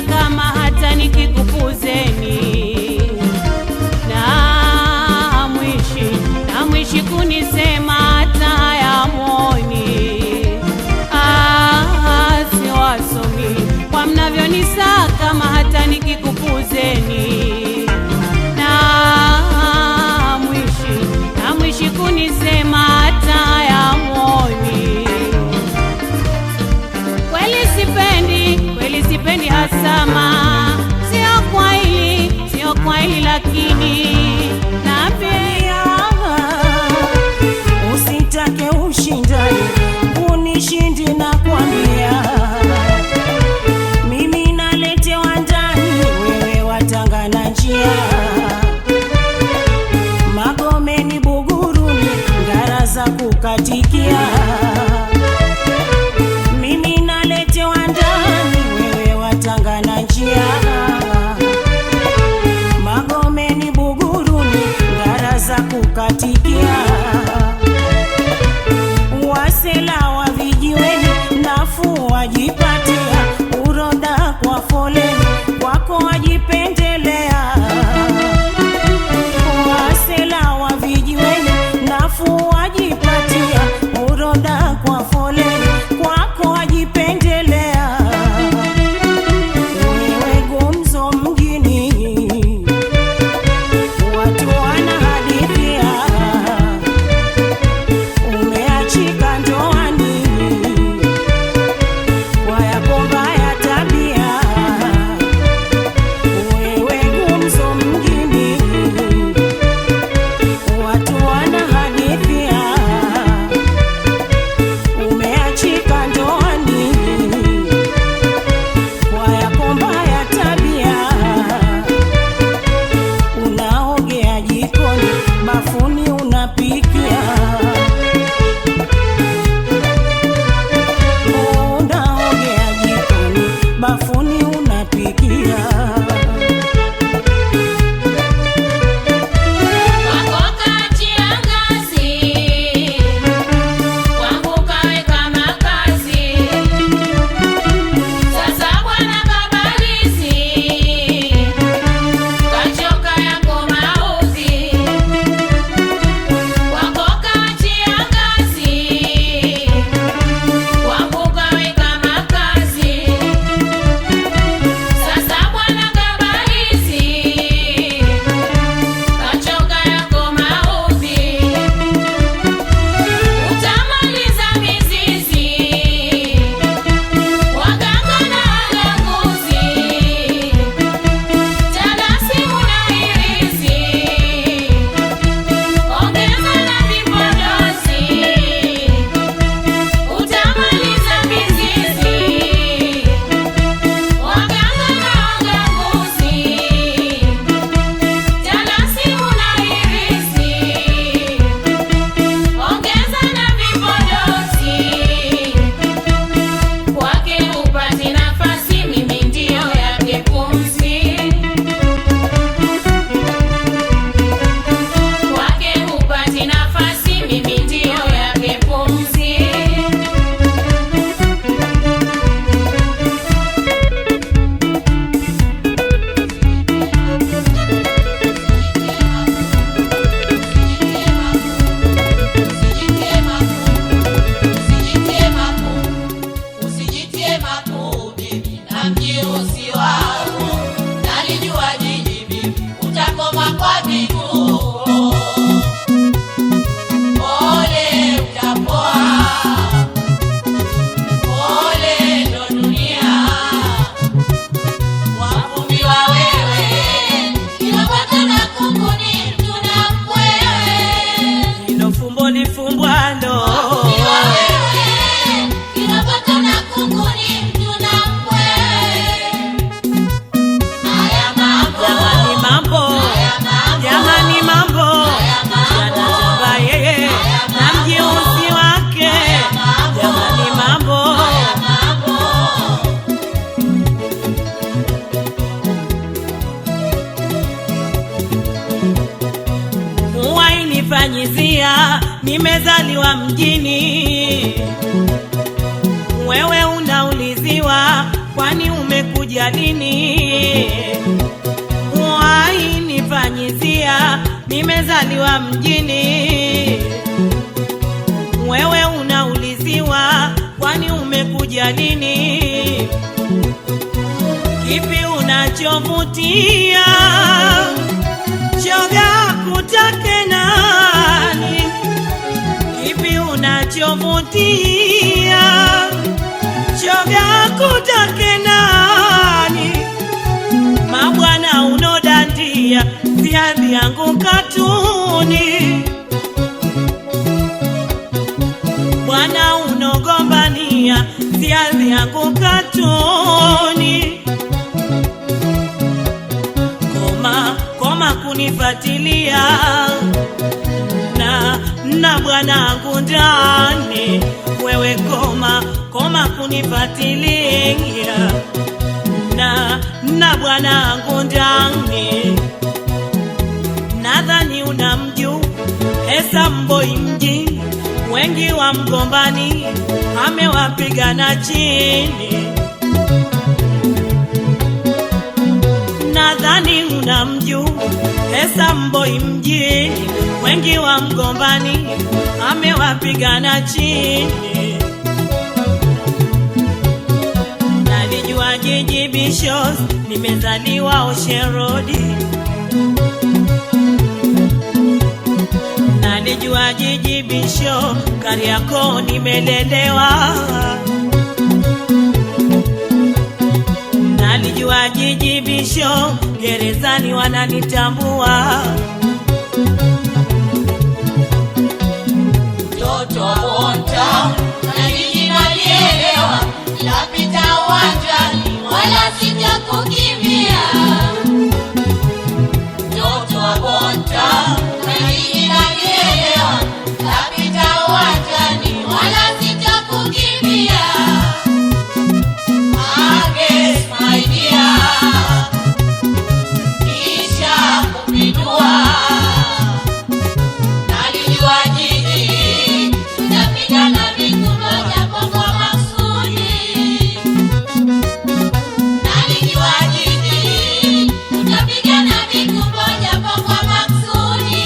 kama hata nikikupuzeni, na mwishi kunisema hata hayamoni. Siwasomi kwa mnavyonisa kama hata nikikupuzeni, na mwishi kunisema hata hayamoni. Kweli sipendi hasama, sio kwa hili lakini napia. Usitake ushindani unishindi na kwambia, mimi naletewa ndani, wewe watangana njia. Magomeni, Buguruni, Ngara za kukatikia, mimi naletewa ndani, wewe watangana njia. Magomeni, Buguruni, Ngara za kukatikia, wasela wa vijiweni nafuu wajipatia, uroda kwa foleni wako wajipendelea. Wasela wa vijiweni nafuu wajipatia, uroda kwa foleni kwako wajipendelea. Wewe gumzo mjini, watu wanahadithia, umeachika ndoani kwa yako mbaya tabia. Wewe gumzo mjini, watu wanahadithia, umeachika ndoani kwa yako mbaya tabia. Unaogea jikoni, bafuni unapikia, unaogea jikoni, bafuni unapikia. Wako kajiangazi, wangu kaweka makazi. Sasa bwana kabalizi, kachoka yako mauzi. Wako kajiangazi, wangu kaweka makazi. Sasa bwana kabalizi, kachoka yako maudhi. Utamaliza mizizi, waganga na walanguzi, talasimu na hirizi, ongeza na vipodozi. Utamaliza mizizi, waganga na walanguzi, talasimu na hirizi, ongeza na vipodozi. Kwake hupati nafasi, mimi ndio yake pumzi. Kwake hupati nafasi, mimi ndio yake pumzi. Usijitie makuu bibi, na mjiusi wako. Nalijua jiji bibi, utakoma kwa vituo. Pole utapoa, pole ndo dunia. Wafumbiwa wewe, inapata na kunguni mtu na mkwewe. Hilo fumbo lifumbwa ndo, Wafumbiwa wewe, inapata na kunguni mtu na mkwewe. Haya mambo, jamani mambo, haya mambo, jamani mambo, haya mambo, yanatamba yeye na mjiusi wake. Jamani mambo, haya mambo. huwainifanyizia, nimezaliwa mjini, wewe unauliziwa kwani umekuja umekuja lini? Wainifanyizia, nimezaliwa mjini. Wewe unauliziwa, kwani umekuja lini? Kipi unachovutia? Shoga kutake nani? Kipi unachovutia? Shoga kutake nani? Mabwana unodandia, si hadhi yangu katuni. Bwana unogombania, si hadhi yangu katuni. Koma kunifatilia, na bwanangu ndani. Wewe koma kunifatilia, na bwanangu ndani. Nadhani unamjua Esa Mboi mjini, wengi wa mgombani amewapigana chini. Nadhani unamjua Esa Mboi mjini, wengi wa mgombani amewapigana chini. Nalijua jiji Bishos, nimezaliwa Ocean Road. Nalijua jiji Bisho, Kariakoo nimelelewa. Nalijua jiji Bisho, gerezani wananitambua. Mtoto wa Bontown, na jiji nalielewa, napita uwanjani wala sijakukimbia. Mtoto wa Bontown, na jiji nalielewa, napita uwanjani wala sijakukimbia. Agnes my dear, kisha kupindua. Nalijua jiji tutapigana vikundo japo kwa maksudi. Nalijua jiji tutapigana vikundo japo kwa maksudi.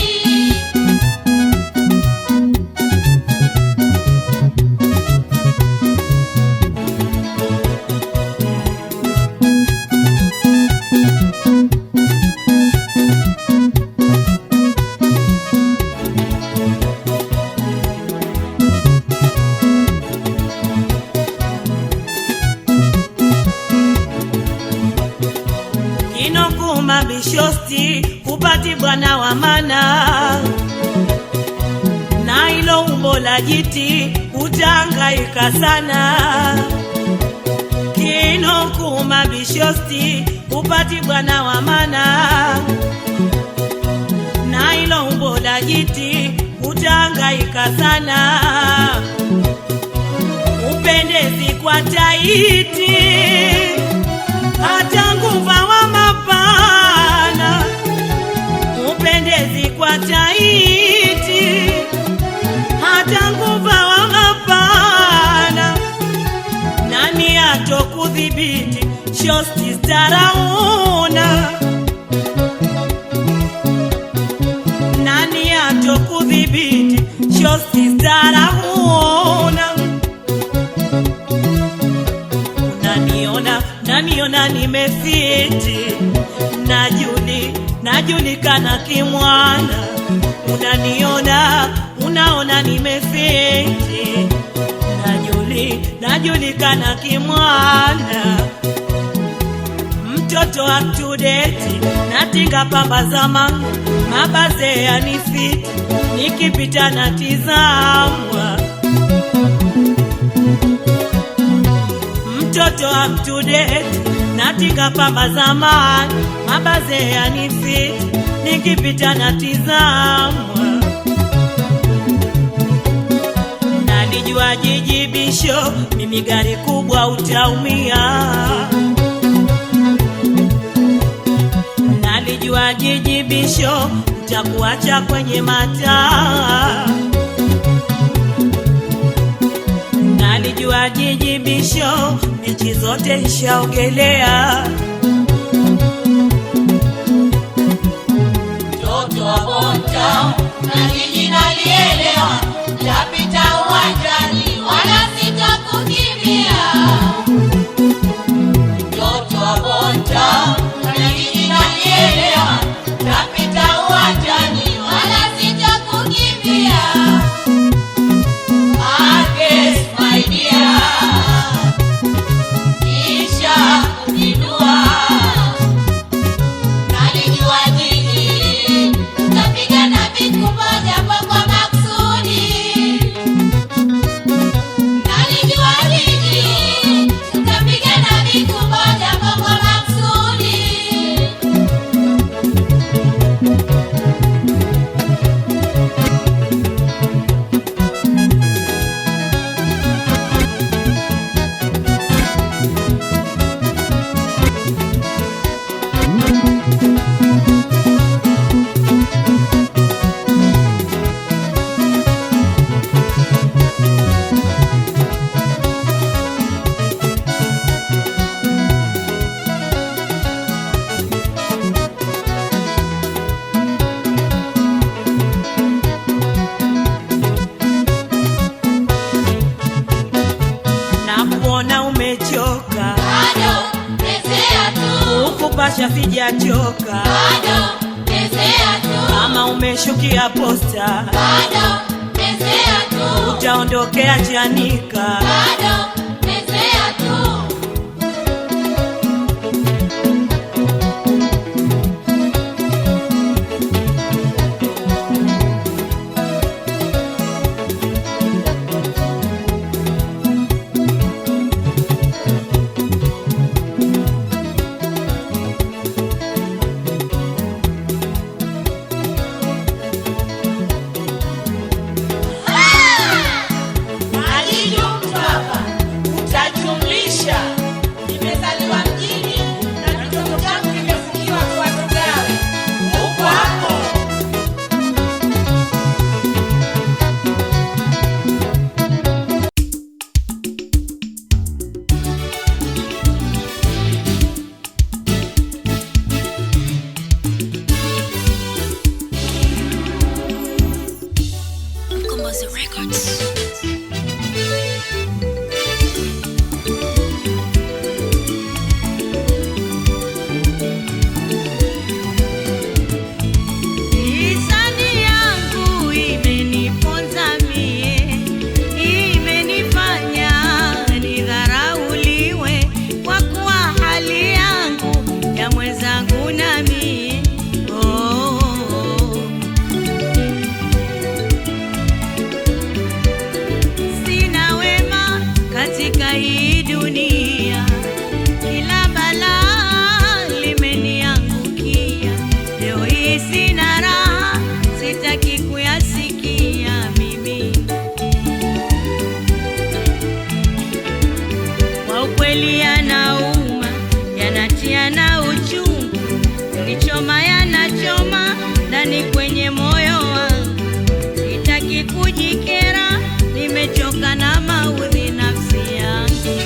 Kinokuma Bishosti, upati bwana wa mana. Na ilo umbo la jiti, utahangaika sana. Kinokuma Bishosti, upati bwana wa mana. Na ilo umbo la jiti, utahangaika sana. Upendezi kwa taiti, hata nguva wa mapana. Upendezi kwa taiti, hata nguva wa mapana. Nani atokudhibiti? Shosti starauna. Nani atokudhibiti? Shosti starauna. Naniona nimefiti, najulikana kimwana. Unaona nimefiti, najulikana kimwana. Mtoto up to date, natinga pamba zamani, mabaze yanifiti, nikipita natizamwa. Mtoto up to date, natinga pamba zamani, mabaze yanifiti, nikipita natizamwa. Nalijua jiji Bisho, mimi gari kubwa utaumia. Nalijua jiji Bisho, utakuacha kwenye mataa. Nalijua jiji Bisho, mechi nchi zote nishaogelea. Mtoto wa Bonta na jiji nalielewa, tapita uwanjani wala sitakukimbia. Mtoto wa Bonta na jiji nalielewa, tapita uwanjani wala sitakukimbia. Marques, my dear, kisha kujinua. Nalijua jiji tutapigana vikubwa japo kwa makusudi. Nalijua jiji tutapigana vikubwa japo kwa makusudi. Na kuona umechoka, Bado pezea tu, ukupasha sijachoka. bado pezea tu, Kama umeshukia posta, bado pezea tu, utaondokea Chanika. bado pezea tu. Alijumtwapa utajumlisha. Nimezaliwa mjini na kitoto changu kimefungiwa kwa tugawe. Uko hapo. Hisani yangu imeniponza mie, imenifanya nidharauliwe, kwa kuwa hali yangu ya mwenzangu na mie. Sina wema katika hii dunia, kila balaa limeniangukia. Leo hii sina raha, sitaki kuyasikia mimi. Kwa ukweli yanauma, yanatia na uchungu, kunichoma yanachoma ndani kwenye moyo wangu. Sitaki kujikera, nimechoka na maudhi nafsi yangu.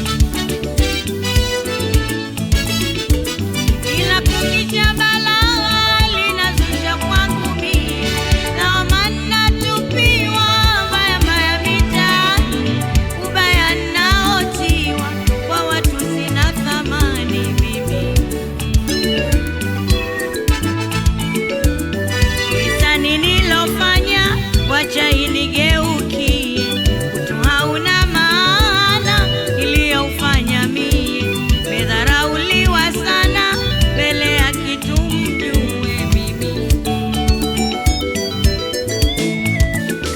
Ila kukicha balaa linazusha kwangu mie, na maana tupiwa mbaya mbaya mitaani, ubaya naotiwa kwa watu sina thamani mimi. Hisani nilofanya wacha inigeukie, utu hauna maana iliyoufanya mie. Medharauliwa sana mbele ya kitu mjue mimi.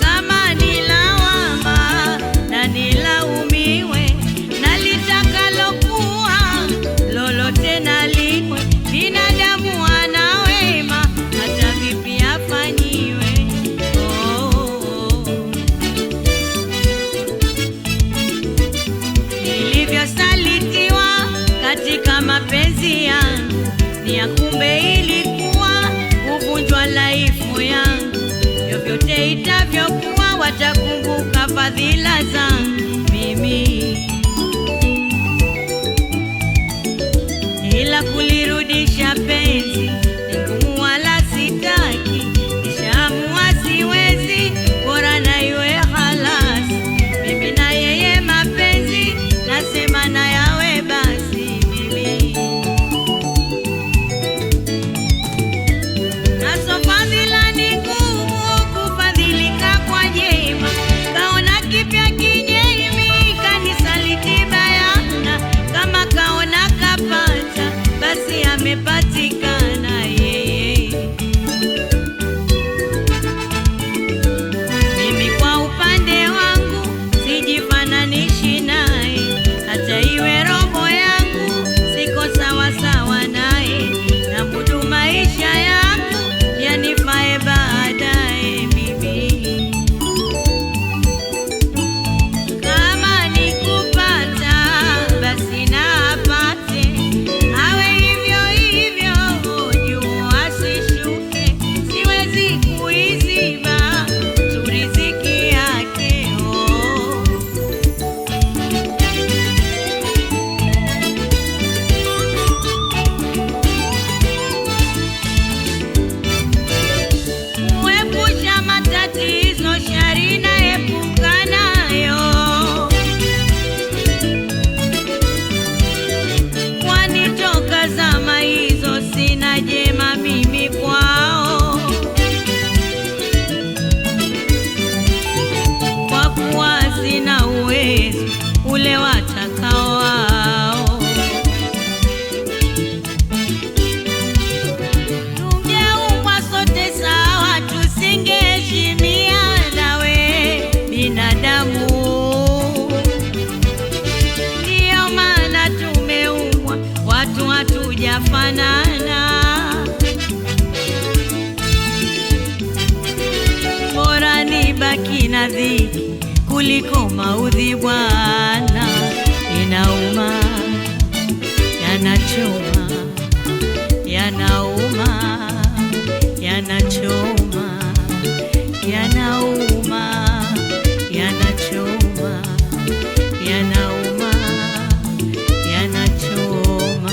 Kama nilawama na nilaumiwe, na litakalokuwa lolote naliwe. Binadamu ana wema, hata vipi afanyiwe. Nilivyosalitiwa katika mapenzi yangu, ni ya kumbe ilikuwa kuvunjwa laifu yangu. Vyovyote itavyokuwa, watakumbuka fadhila zangu mimi. tena kulirudisha penzi ni ngumu wala sitaki, nishaamua siwezi, bora na iwe halasi. Mimi na yeye mapenzi, nasema na yawe basi mimi. Naso fadhila ni ngumu kufadhilika kwa jema, kaona kipya kinyemi kanisaliti bayana, kama kaona kapata basi amepatikana yeye. Mimi kwa upande wangu sijifananishi naye, hata iwe roho yangu siko sawa sawa naye, na mudu maisha yangu yanifae baadaye mimi. Kama nikupata basi na apate, awe hivyo hivyo juu asishuke, siwezi kuiziba tu riziki yake Kuepusha matatizo shari na epuka nayo, kwani toka zama hizo sina jema mimi kwao, kwa kuwa sina uwezo ule watakao wao. Tungeumbwa sote sawa, tusingeheshimiana we binadamu. Ndiyo maana tumeumbwa watu hatujafanana, bora nibaki na dhiki kuliko maudhi bwana. Inauma, yanachoma, yanauma, yanachoma, yanauma, yanachoma, yanauma, yanachoma.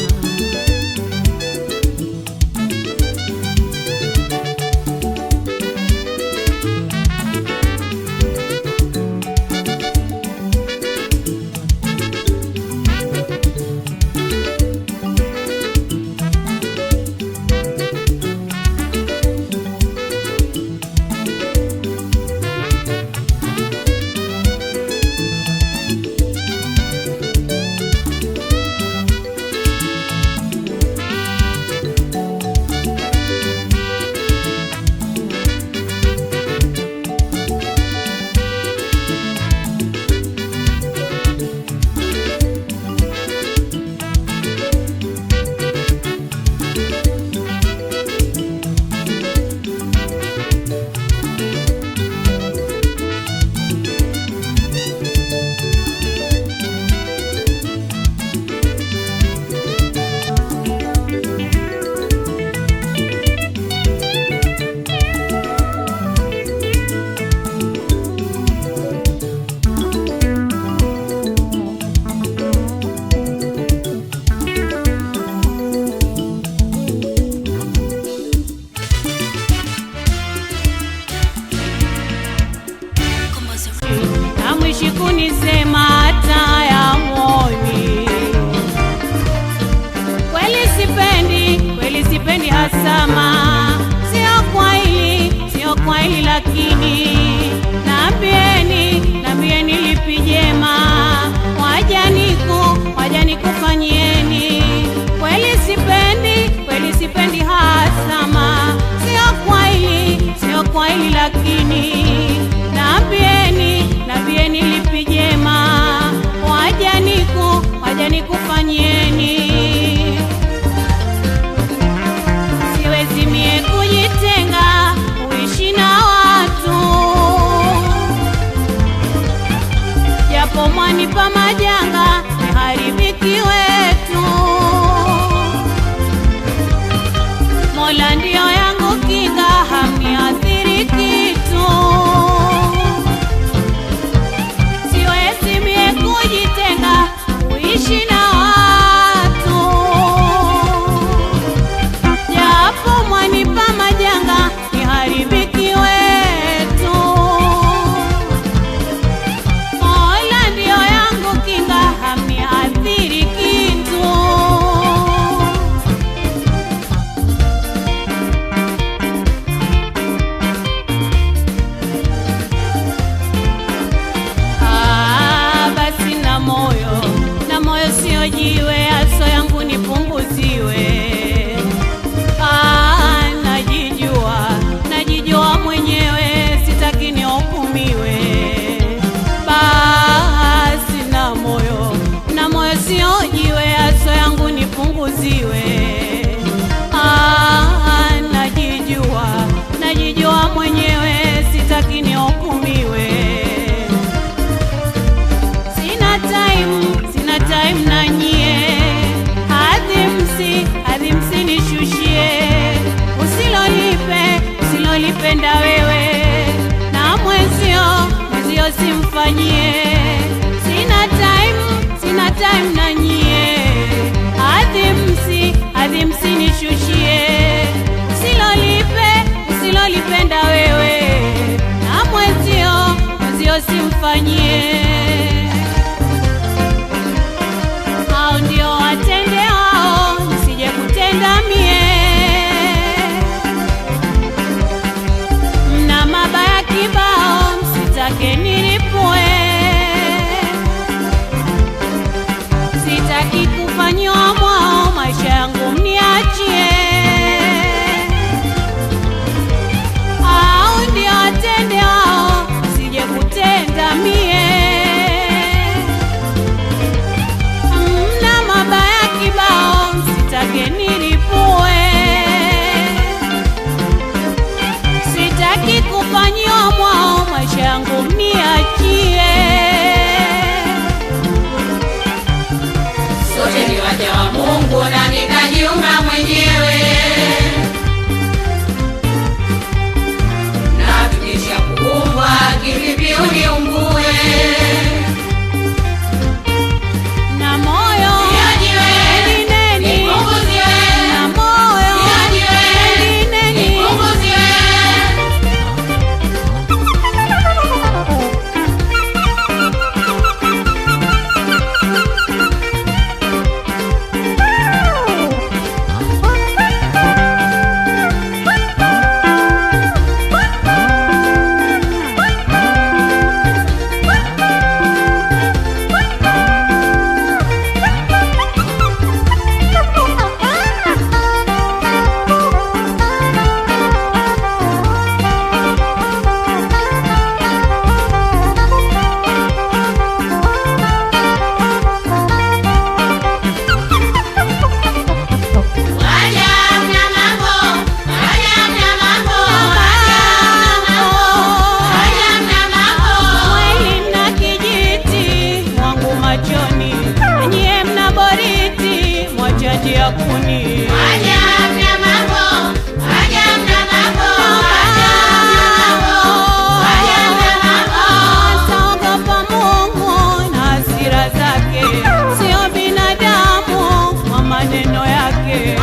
Hamwishi kunisema hata ya moyoni, kweli sipendi hasama, sio kwa hili lakini naambieni lipi jema, wajani kufanyieni. Kweli sipendi hasama, sio kwa hili lakini naambieni lipi jema, wajani kufanyieni. Siwezi mie kujitenga kuishi na watu, simfanyie. Sina time na nyie, adhimsi nishushie. Usilolipenda wewe na mwezio simfanyie. Hao ndio watende hao, nisije kutenda mie. Mna mabaya kibao, msitake nilipue. Sitaki kufanywa mwao, maisha yangu mniachie. Hao ndio watende hao, nisije kutenda mie. Mna mabaya kibao, msitake nilipue. Sitaki kufanywa mwao, maisha yangu mniachie. Sote ni waja wa Mungu na nikajiumba mwenyewe, na tukisha kuumbwa kivipi uniumbue? Na moyo Niajiwe, nipunguziwe. na moyo Niajiwe, nipunguziwe. mwili na kijiti mwangu machoni, nyie mna boriti mwachaji ya kuni. Ataogopa Mungu na hasira zake, sio binadamu kwa maneno yake.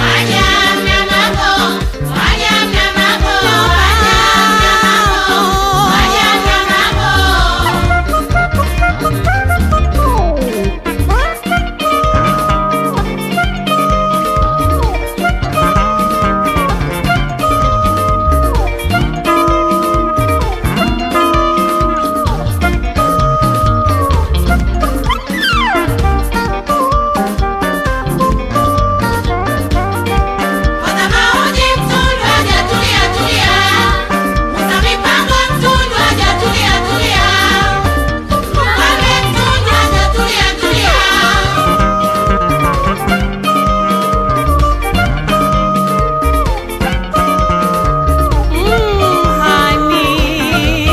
Hani,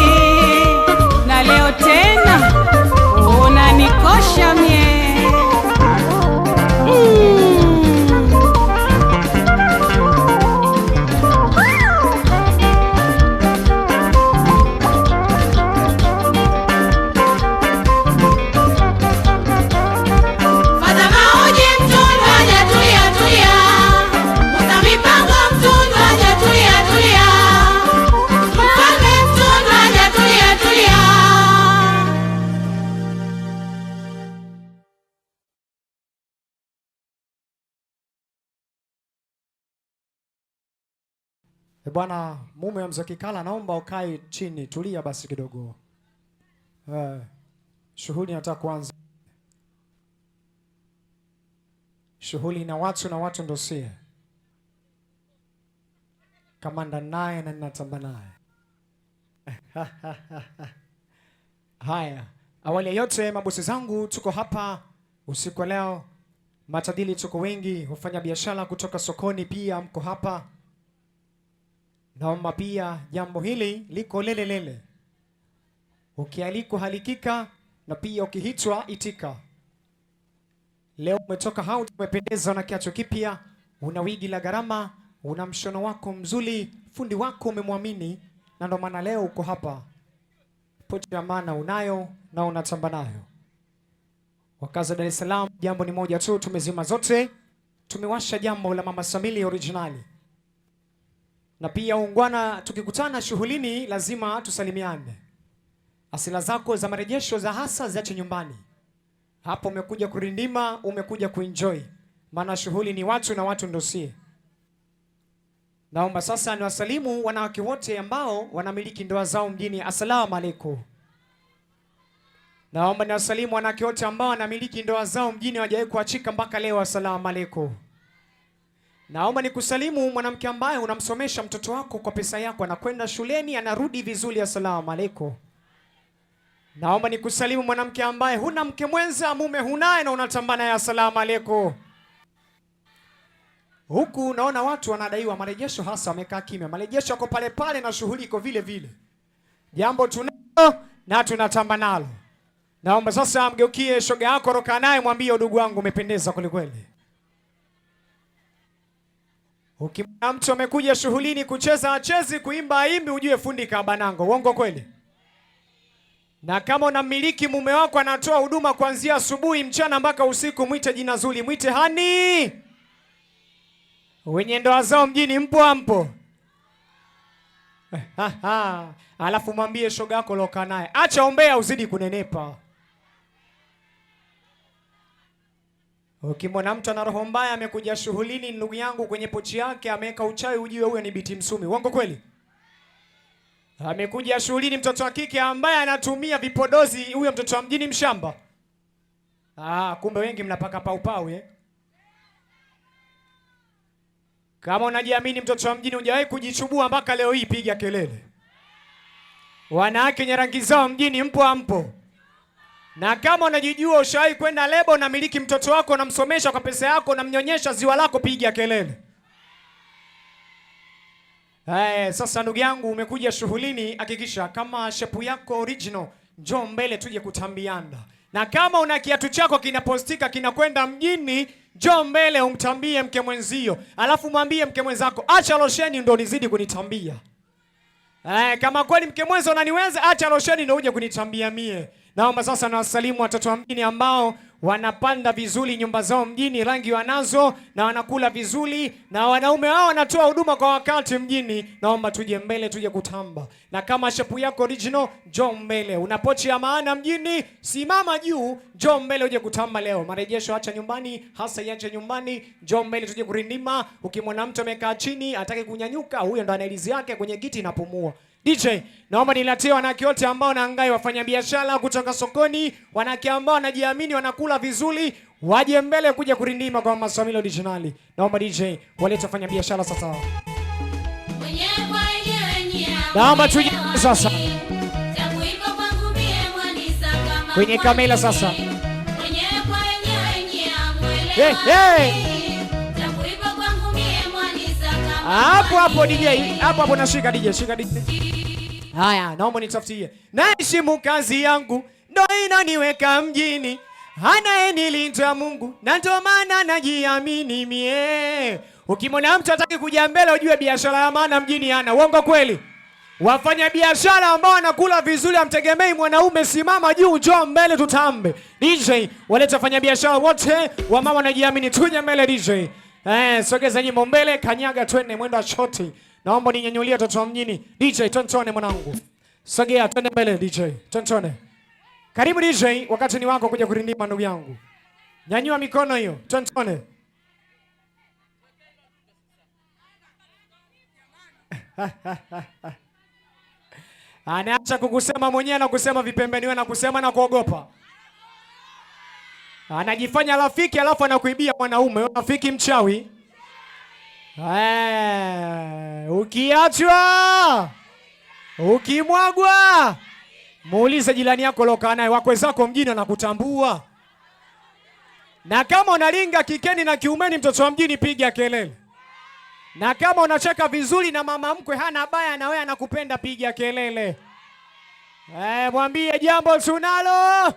na leo tena unanikosha mie. Bwana mume wa Mzee Kikala, naomba ukae chini, tulia basi kidogo. Shughuli inataka kuanza. Shughuli na watu ndo sie. Kamanda naye na ninatamba naye. Haya, awali ya yote mabosi zangu, tuko hapa usiku wa leo. Matadili tuko wengi, hufanya biashara kutoka sokoni pia mko hapa. Naomba pia jambo hili liko lele. Ukialikwa halikika, na pia ukihitwa itika. Leo umetoka hao, umependeza na kiatu kipya, una wigi la gharama, una mshono wako mzuri, fundi wako umemwamini, na ndo maana leo uko hapa. pochi ya maana unayo na unatamba nayo. Wakazi wa Dar es Salaam, jambo ni moja tu, tumezima zote. Tumewasha jambo la Mama Samili originali. Na pia ungwana, tukikutana shughulini lazima tusalimiane. Asila zako za marejesho za hasa ziache nyumbani. Hapo umekuja kurindima, umekuja kuenjoy. Maana shughuli ni watu na watu ndo sie. Naomba sasa niwasalimu wanawake wote ambao wanamiliki ndoa zao mjini. Asalamu alaykum. Naomba niwasalimu wanawake wote ambao wanamiliki ndoa zao mjini hawajawahi kuachika mpaka leo. Asalamu alaykum. Naomba nikusalimu mwanamke ambaye unamsomesha mtoto wako kwa pesa yako, anakwenda shuleni anarudi vizuri. Asalamu alaykum. Naomba nikusalimu mwanamke ambaye huna mke mwenza, mume hunaye na unatambana ya. Asalamu alaykum. Huku naona watu wanadaiwa marejesho, hasa wamekaa kimya. Marejesho yako pale pale na shughuli iko vile vile. Jambo tunalo na tunatamba nalo. Naomba sasa mgeukie shoga yako, roka naye, mwambie ndugu wangu umependeza kweli kweli. Ukimwona mtu amekuja shughulini kucheza achezi, kuimba aimbi, ujue fundi kabanango. Uongo kweli? Na kama unamiliki mume wako anatoa huduma kuanzia asubuhi, mchana mpaka usiku, mwite jina zuri, mwite hani. Wenye ndoa zao mjini mpo ampo? Alafu mwambie shoga yako loka naye, acha ombea uzidi kunenepa. Ukimwona mtu ana roho mbaya amekuja shughulini, ndugu yangu, kwenye pochi yake ameweka uchawi, ujue huyo ni Biti Msumi. Uongo kweli? Amekuja shughulini mtoto wa kike ambaye anatumia vipodozi, huyo mtoto wa mjini mshamba. Kumbe wengi mnapaka paupau eh? Kama unajiamini mtoto wa mjini, hujawahi kujichubua mpaka leo hii, piga kelele. Wanawake wenye rangi zao mjini mpo ampo? Na kama unajijua ushawahi kwenda lebo na miliki mtoto wako, unamsomesha kwa pesa yako, unamnyonyesha ziwa lako, piga kelele. Sasa ndugu yangu, umekuja shughulini, hakikisha kama shepu yako original, njoo mbele tuje kutambiana. Na kama una kiatu chako kinapostika kinakwenda mjini, njoo mbele umtambie mke mwenzio. Alafu mwambie mke mwenzako, acha losheni ndo nizidi kunitambia. Kama kweli mke mwenza unaniweza, acha losheni ndo uje kunitambia mie. Naomba sasa nawasalimu watoto wa mjini ambao wanapanda vizuri nyumba zao mjini, rangi wanazo na wanakula vizuri, na wanaume wao wanatoa huduma kwa wakati mjini. Naomba tuje mbele tuje kutamba. Na kama shepu yako original, njoo mbele. Una pochi ya maana mjini, simama juu, njoo mbele uje kutamba leo. Marejesho acha nyumbani, hasa iache nyumbani, njoo mbele tuje kurindima. Ukimwona mtu amekaa chini atake kunyanyuka, huyo ndo analizi yake kwenye kiti inapumua. DJ, naomba nilatie wanawake wote ambao wanaangai, wafanya biashara kutoka sokoni, wanawake ambao wanajiamini, wanakula vizuri, waje mbele kuja kurindima kwa Mama Samili originali. Naomba DJ walete wafanya biashara sasa. Naomba tuje sasa kwenye kamera sasa. Hapo DJ, hapo nashika DJ, shika DJ. Haya, naomba nitafutie. Naheshimu kazi yangu, ndo inaniweka mjini. Anayenilinda Mungu, na ndo maana najiamini mie. Ukimwona mtu hataki kuja mbele, ujue biashara ya maana mjini hana. Uongo kweli? Wafanya biashara ambao wanakula vizuri, amtegemei mwanaume, simama juu, njoo mbele tutambe. DJ, waleta wafanya biashara wote, wamama wanajiamini, tuje mbele DJ. Sogeza nyimbo mbele, kanyaga twende mwendo wa shoti. Naomba ninyanyulie watoto wa mjini. DJ, tontone mwanangu. Sogea twende mbele DJ. Tontone. Karibu DJ, wakati ni wako kuja kurindima ndugu yangu. Nyanyua mikono hiyo. Tontone. Anaacha kukusema mwenyewe na kusema vipembeni, wewe na kusema na kuogopa. Anajifanya rafiki alafu anakuibia mwanaume. Rafiki mchawi. Ukiachwa, ukimwagwa, muulize jirani yako loka naye, wakwe zako mjini wanakutambua. Na kama unalinga kikeni na kiumeni mtoto wa mjini, piga kelele. Na kama unacheka vizuri na mama mkwe hana baya na wewe anakupenda, piga kelele. Mwambie jambo tunalo.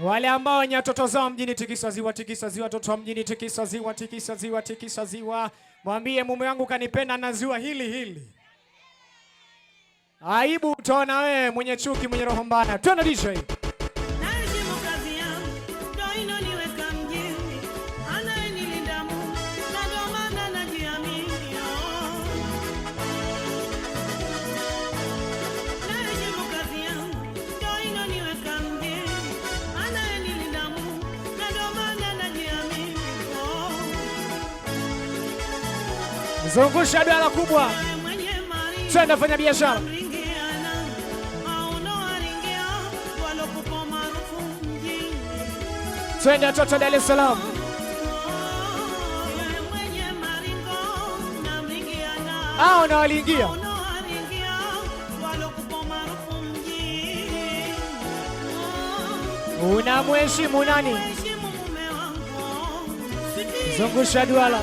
Wale ambao wenye watoto zao mjini, tikisa ziwa, tikisa ziwa, watoto wa mjini, tikisa ziwa, tikisa ziwa, tikisa ziwa. Mwambie mume wangu kanipenda na ziwa hili hili. Aibu utaona wewe mwenye chuki, mwenye roho mbaya. Twende DJ. Naheshimu kazi yangu, ndo inoniweka mjini. Anayenilinda Mungu, na ndo maana najiamini. Naheshimu kazi yangu, ndo inoniweka mjini. Anayenilinda Mungu, na ndo maana najiamini. Zungusha duara kubwa. Twende fanya biashara. Twende watoto Dar es Salaam. Hao na waliingia. Unamheshimu nani? Zungusha duara.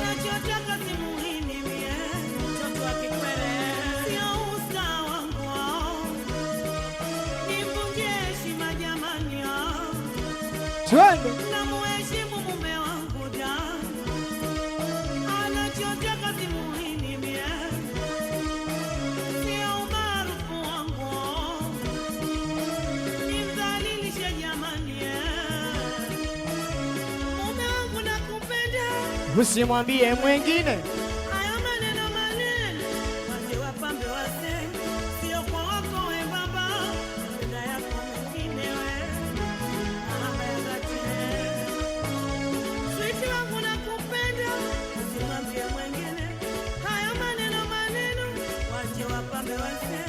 Twende. Namuheshimu mume wangu da, anachotaka simuhini mie, sio umaarufu wangu, nimdhalilishe jamani. Mume wangu nakupenda, Usimwambie mwingine. haya maneno maneno waje wapambe wase, sio kwa wako we baba, napenda yako mwingine we. Switi wangu nakupenda, usimwambie mwingine. Haya maneno maneno wache wapambe wase,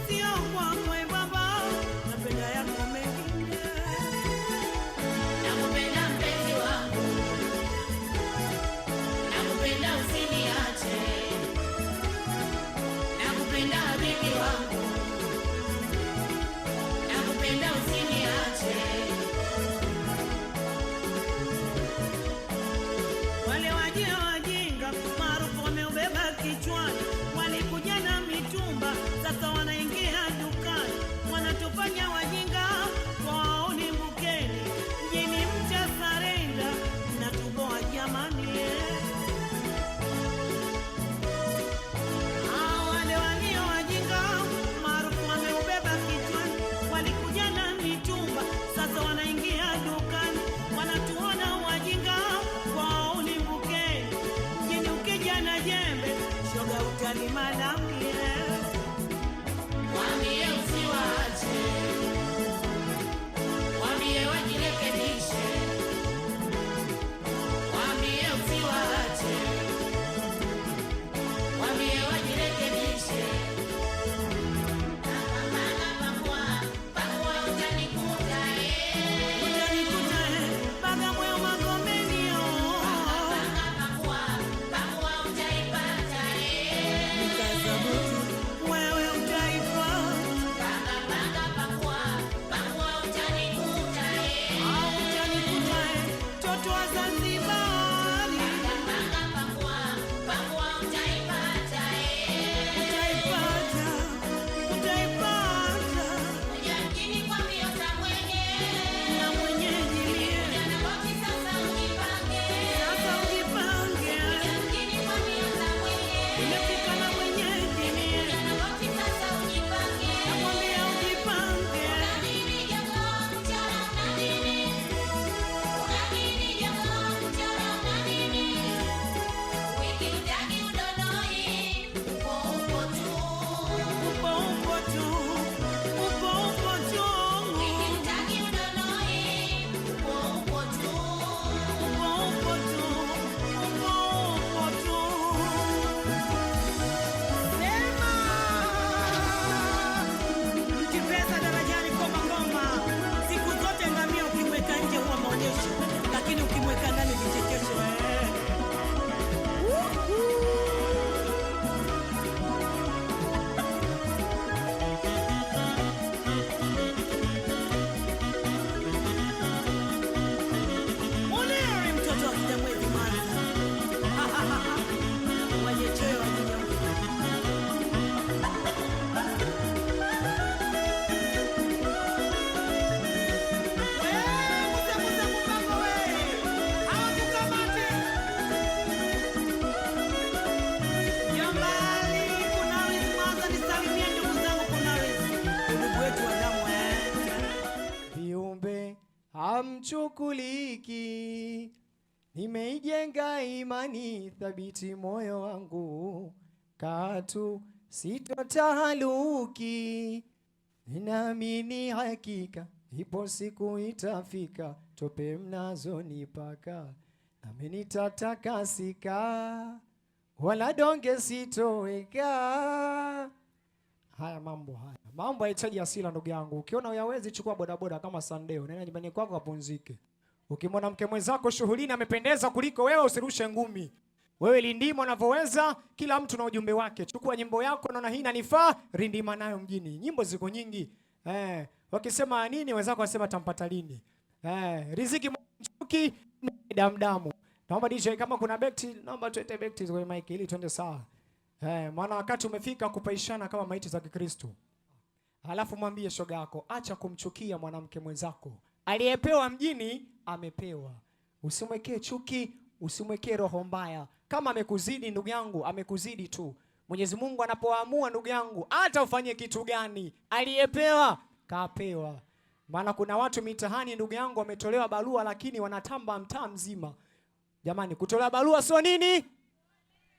sio kwako we baba, napenda yako mengine. Nakupenda mpenzi wangu, nakupenda usiniache, nakupenda habibi wangu, nakupenda usiniache. Wale wajia wajinga maarufu wameubeba kichwani, walikuja na mitumba, sasa wanaingia dukani, wanatufanya wajinga kwao ni mbukeni, mjini mcha sarenda na tuboa jamani. Wale walio wajinga maarufu wameubeba kichwani, walikuja na mitumba, sasa wanaingia dukani, wanatuona wajinga kwao ni mbukeni, mjini ukija na jembe shoga utalimalamie. Waambie usiwaache, waambie wajirekebishe, waambie usiwaache, waambie wajirekebishe. Napambana pakua utanikuta, Utanikuta mpaka moyo Magomeni pakua utaipata. Nikaza butu mchukuliki. Nimeijenga imani thabiti moyo wangu, katu sitotahaluki. Ninaamini hakika ipo siku itafika, tope mnazonipaka nami nitatakasika, wala donge sitoweka. Haya mambo hayahitaji asila ndugu yangu. Ukiona uyawezi, chukua bodaboda kama Sandeo, nenda nyumbani kwako apumzike. Ukimwona mke mwenzako shughulini amependeza kuliko wewe, usirushe ngumi. Wewe lindima unavyoweza, kila mtu na ujumbe wake. Chukua nyimbo yako, naona hii inanifaa, rindima nayo mjini. Nyimbo ziko nyingi. Wakisema nini wenzako wasema tampata lini. Riziki mchuki damdamu. Naomba DJ kama kuna bekti, naomba tuete bekti kwenye mic ili tuende sawa. Maana wakati umefika kupaishana kama maiti za Kikristo. Halafu mwambie shoga yako, acha kumchukia mwanamke mwenzako. Aliyepewa mjini amepewa. Usimwekee chuki, usimwekee roho mbaya. Kama amekuzidi ndugu yangu, amekuzidi tu. Mwenyezi Mungu anapoamua ndugu yangu, hata ufanye kitu gani, aliyepewa kapewa. Maana kuna watu mitahani ndugu yangu wametolewa barua lakini wanatamba mtaa mzima. Jamani, kutolewa barua sio nini?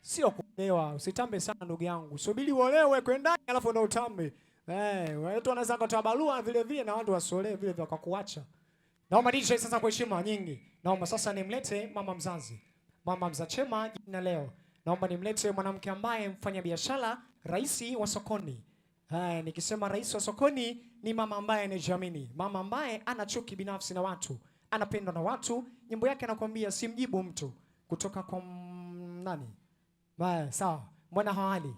Sio kuolewa. Usitambe sana ndugu yangu. Subiri uolewe kwendani alafu ndo utambe. Watu wanaweza kutoa barua vile vile na watu wasolee vile vile wakakuacha. Naomba DJ sasa kwa heshima nyingi. Naomba sasa nimlete mama mzazi. Mama Mzachema jina leo. Naomba nimlete mwanamke ambaye mfanya biashara, rais wa sokoni. Nikisema rais wa sokoni ni mama ambaye anajiamini. Mama ambaye ana chuki binafsi na watu. Anapendwa na watu. Nyimbo yake anakuambia simjibu mtu. Kutoka kwa nani? Sawa. Mwana hawali.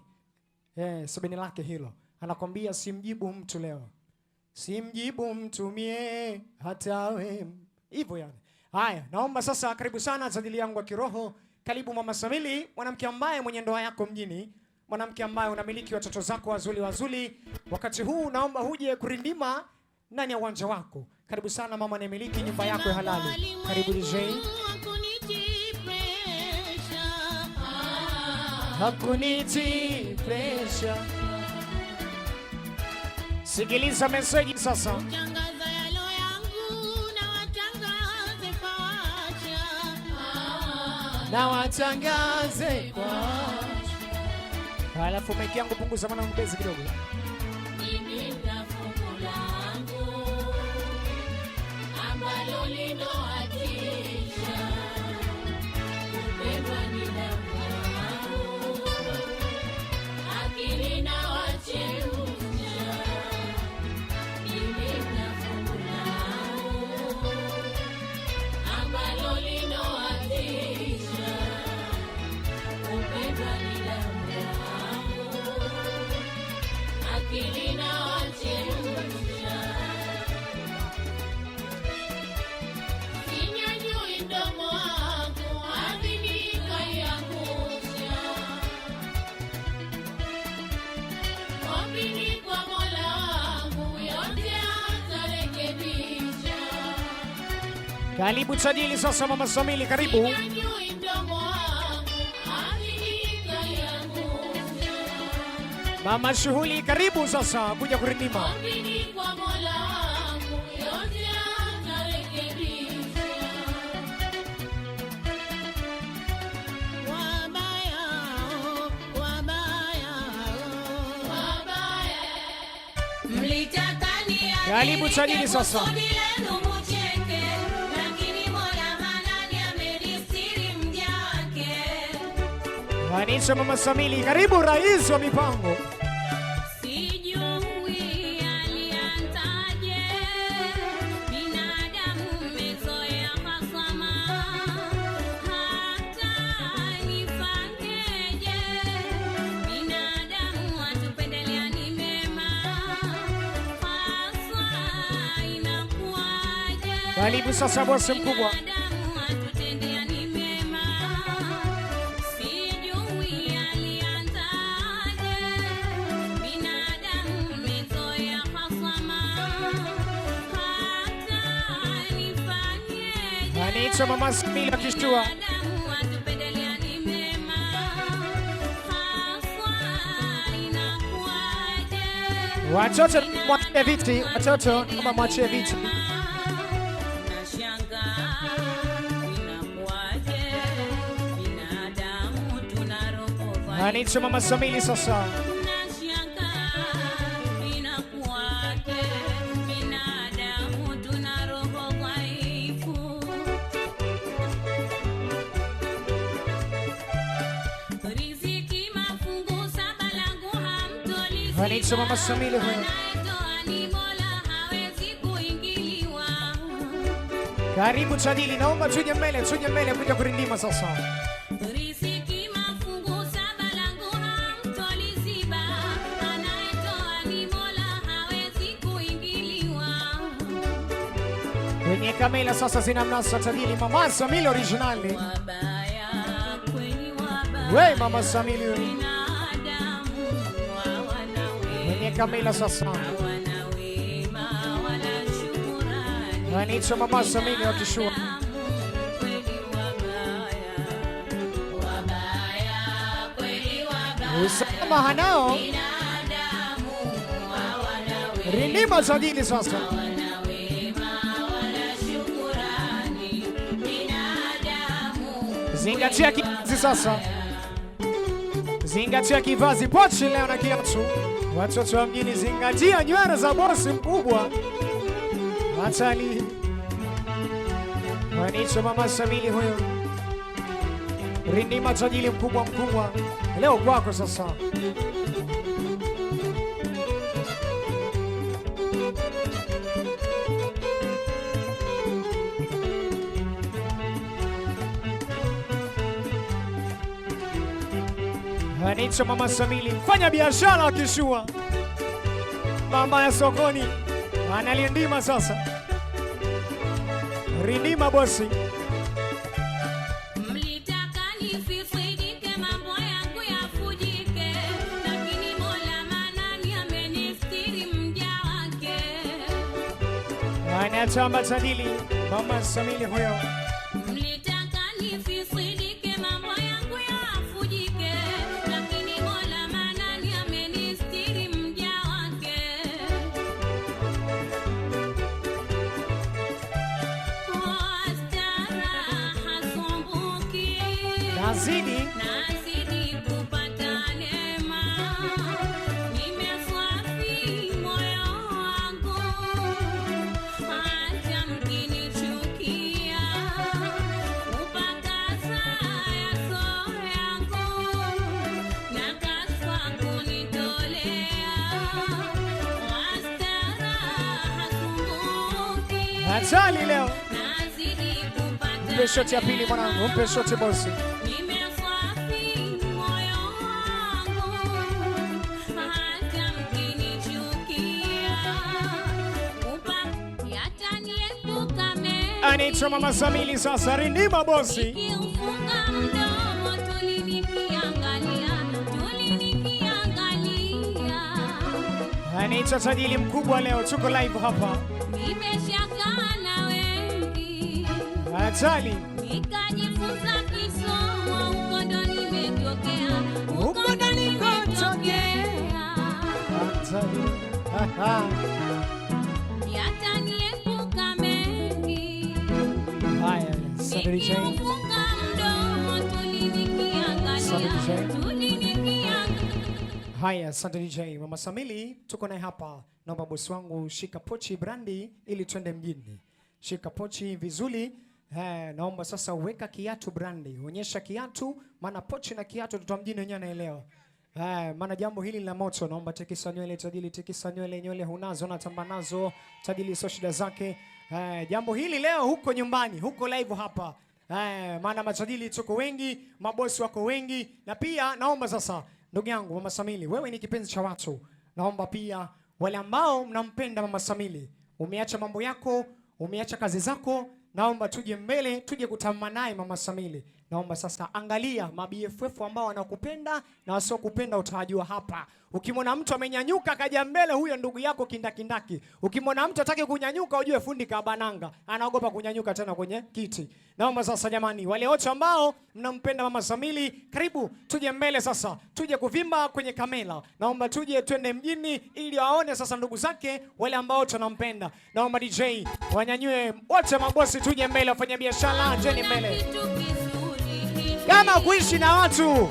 Sobeni lake hilo. Anakwambia simjibu mtu leo. Simjibu mtu mie hata we. Hivyo yani. Haya, naomba sasa karibu sana zadili yangu wa kiroho. Karibu Mama Samili, mwanamke ambaye mwenye ndoa yako mjini. Mwanamke ambaye unamiliki watoto zako wazuri. Wakati huu naomba huje kurindima ndani ya uwanja wako. Karibu sana mama, anamiliki nyumba yako ya halali. Karibu DJ. Hakuniti pressure. Sikiliza message sasa. Na watangaze kwa. Halafu meki yangu punguza maana mbezi kidogo. Karibu tajili sasa Mama Samili, karibu. Mama shughuli, karibu sasa kuja kurindima. Karibu tajili sasa. Anisha Mama Samili, karibu rais wa mipango. Sijui alianzaje, binadamu umezoea masama, hata nifanyeje, binadamu watupendelea ni mema, haswa inakuwaje. Karibu sasa bosi mkubwa. Anicha Mama Samili akishtua. Watoto mwachie viti, watoto kama mwachie viti. Anaitwa Mama Samili sasa. Anaitwa Mama Samili huyo. Karibu Tajili, naomba tuje mbele kuja kurindima sasa. Kwenye kamera sasa zinamnasa Tajili, Mama Samili originali. We Mama Samili. Kwenye kamera sasa. Anaitwa Mama Samili wakishua. Usama hanao. Rindima Tajili sasa. Zingatia kivazi sasa. Zingatia kivazi, pochi leo na kiatu. Watoto wa mjini, zingatia nywele za bosi mkubwa. Hatari. Wanaitwa Mama Samili huyo. Rindima Tajili mkubwa. Leo kwako sasa. Anaitwa Mama Samili, fanya biashara akishua. Mama ya sokoni analindima sasa. Rindima bosi. Mlitaka nifisidike, mambo yangu yafujike, lakini Mola Manani amenistiri mja wake. Anatamba Tajili, Mama Samili huyo. Mlitaka nifisidike, mambo yangu yafujike, lakini Mola Manani amenistiri mja wake. Nazidi kupata neema, nimeswafi moyo wangu, hata mkinichukia, upakasa yaso yangu, na kaswa kunitolea, wastara hasumbuki. Hatari leo. Nazidi kupata Mpe shoti ya pili mwanangu, mpe shoti bosi. Anaitwa Mama Samili sasa, rindima bosi. Anaitwa Tajili mkubwa, leo tuko live hapa. Nimeshakaa na wengi. Hatari. Nikajifunza kisomo, huko ndo nimetokea. Huko ndo nikotokea. Hatari. Yataniepuka mengi. Haya, Nikiufunga mdomo tulinikiangalia. Haya, asante DJ. Mama Samili tuko naye hapa. Naomba bosi wangu shika pochi brandi ili twende mjini. Shika pochi vizuri. Naomba sasa uweka kiatu brandi. Onyesha kiatu, maana pochi na kiatu tuta mjini wenyewe naelewa. Maana jambo hili la moto. Naomba tikisa nywele Tajili, tikisa nywele hunazo na tamba nazo. Tajili sio shida zake. Jambo hili leo huko nyumbani, huko live hapa. Maana matajili tuko wengi, mabosi wako wengi, na pia naomba sasa ndugu yangu Mama Samili, wewe ni kipenzi cha watu. Naomba pia wale ambao mnampenda Mama Samili, umeacha mambo yako, umeacha kazi zako, naomba tuje mbele, tuje kutamba naye Mama Samili. Naomba sasa angalia ma-BFF ambao wanakupenda na wasiokupenda, utajua hapa. Ukimwona mtu amenyanyuka kaja mbele, huyo ndugu yako kindakindaki. Ukimwona mtu atake kunyanyuka, ujue fundi kabananga, anaogopa kunyanyuka tena kwenye kiti. Naomba sasa jamani, wale wote ambao mnampenda Mama Samili, karibu tuje mbele sasa, tuje kuvimba kwenye kamera. Naomba tuje twende mjini ili waone sasa ndugu zake wale ambao tunampenda. Naomba DJ wanyanyue wote mabosi, tuje mbele, wafanya biashara, jeni mbele. Kama kuishi na watu,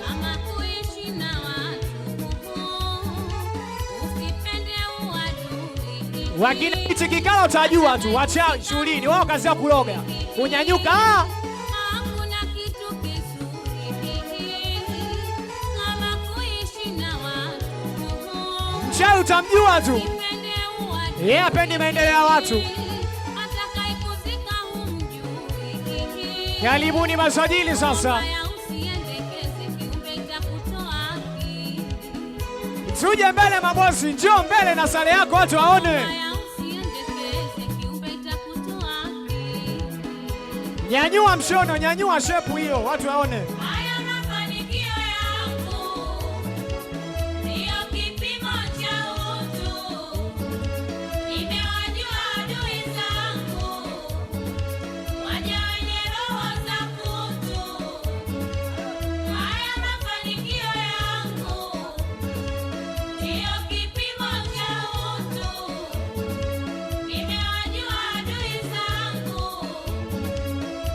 Wakina hichi kikao utajua tu, wacha shughulini. Wao kazi ya kuloga. Kunyanyuka. Hakuna kitu kizuri kama kuishi na watu. Mchawi utamjua tu. Nipende uadui. Yeye hapendi maendeleo ya watu. Atakayekuzika humjui. Karibuni masajili sasa. Haya usiendekeze kiumbe cha kutoa haki. Suje mbele mabosi, njoo mbele na sare yako watu waone. Haya usiendekeze kiumbe cha kutoa haki. Nyanyua mshono, nyanyua shepu hiyo watu waone. Haya mafanikio yangu ndiyo kipimo cha utu. Nimewajua adui zangu, waja wenye roho za kutu. Haya mafanikio yangu ndiyo kipimo cha utu. Nimewajua adui zangu,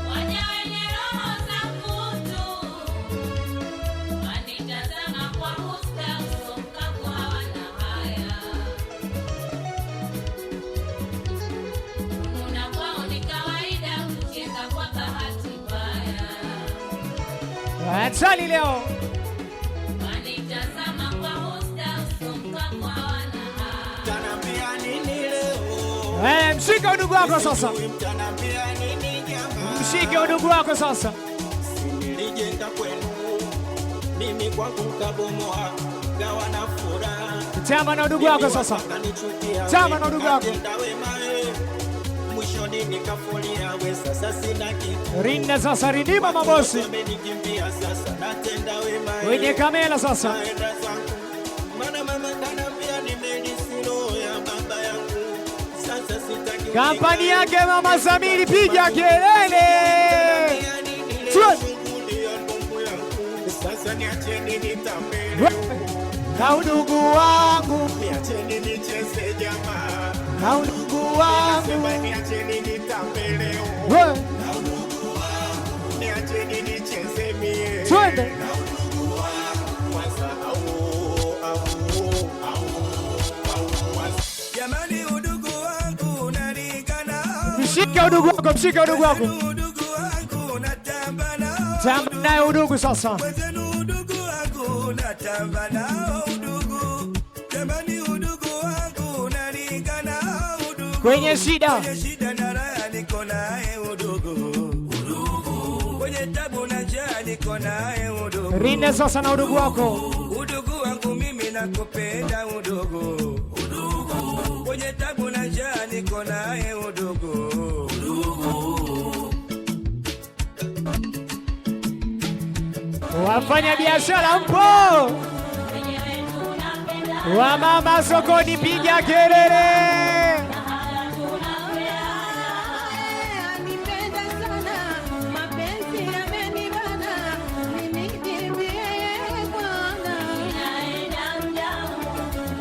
waja wenye roho za kutu. Wanitazama kwa husta uso mkavu hawana haya. Kununa kwao ni kawaida, kucheka kwa bahati mbaya. Hatari leo. Wanitazama kwa husta uso mkavu hawana haya. Mtanambia nini leo? Mshike udugu wako sasa. Mtanambia nini jamaa? Mshike udugu wako sasa. Nilijenga kwenu, mimi kwangu kabomoa, gawa na furaha. Tama na udugu wako sasa. Tama na udugu wako. Mwishoni nikafulia we, sasa sina kitu. Rinda sasa, rindima mabosi. Wamenikimbia sasa, natenda wema. Wenye kamera sasa. Naenda zangu. Maana mama kanambia nimelisi roho ya baba yangu. Sasa sitaki Kampani yake Mama Samiri, piga kelele. sasa niacheni nitambele. Na udugu wangu, Niacheni nicheze jamaa. na udugu wangu. Sema niacheni nitambele. We, Niacheni nicheze mie. twende. Jamani, udugu wangu unalingana. Mshike udugu wako, mshike udugu wako. Udugu wangu natamba nao. Tamba naye udugu sasa. Wenzenu udugu wangu natamba nao udugu. Jamani, udugu wangu unalingana. Udugu Kwenye shida. kwenye shida na raha niko naye udugu. Udugu kwenye tabu na njaa niko naye udugu. Rinda sasa na udugu wako. Udugu wangu mimi nakupenda udugu. Udugu kwenye tabu na njaa niko naye udugu. Wafanya biashara mpo? Wenyewe tunapenda, Wamama sokoni, piga kelele. haya tunapeana. Anipenda sana, mapenzi yamenibana, ninikimbie Bwana. Inaenda mdamu,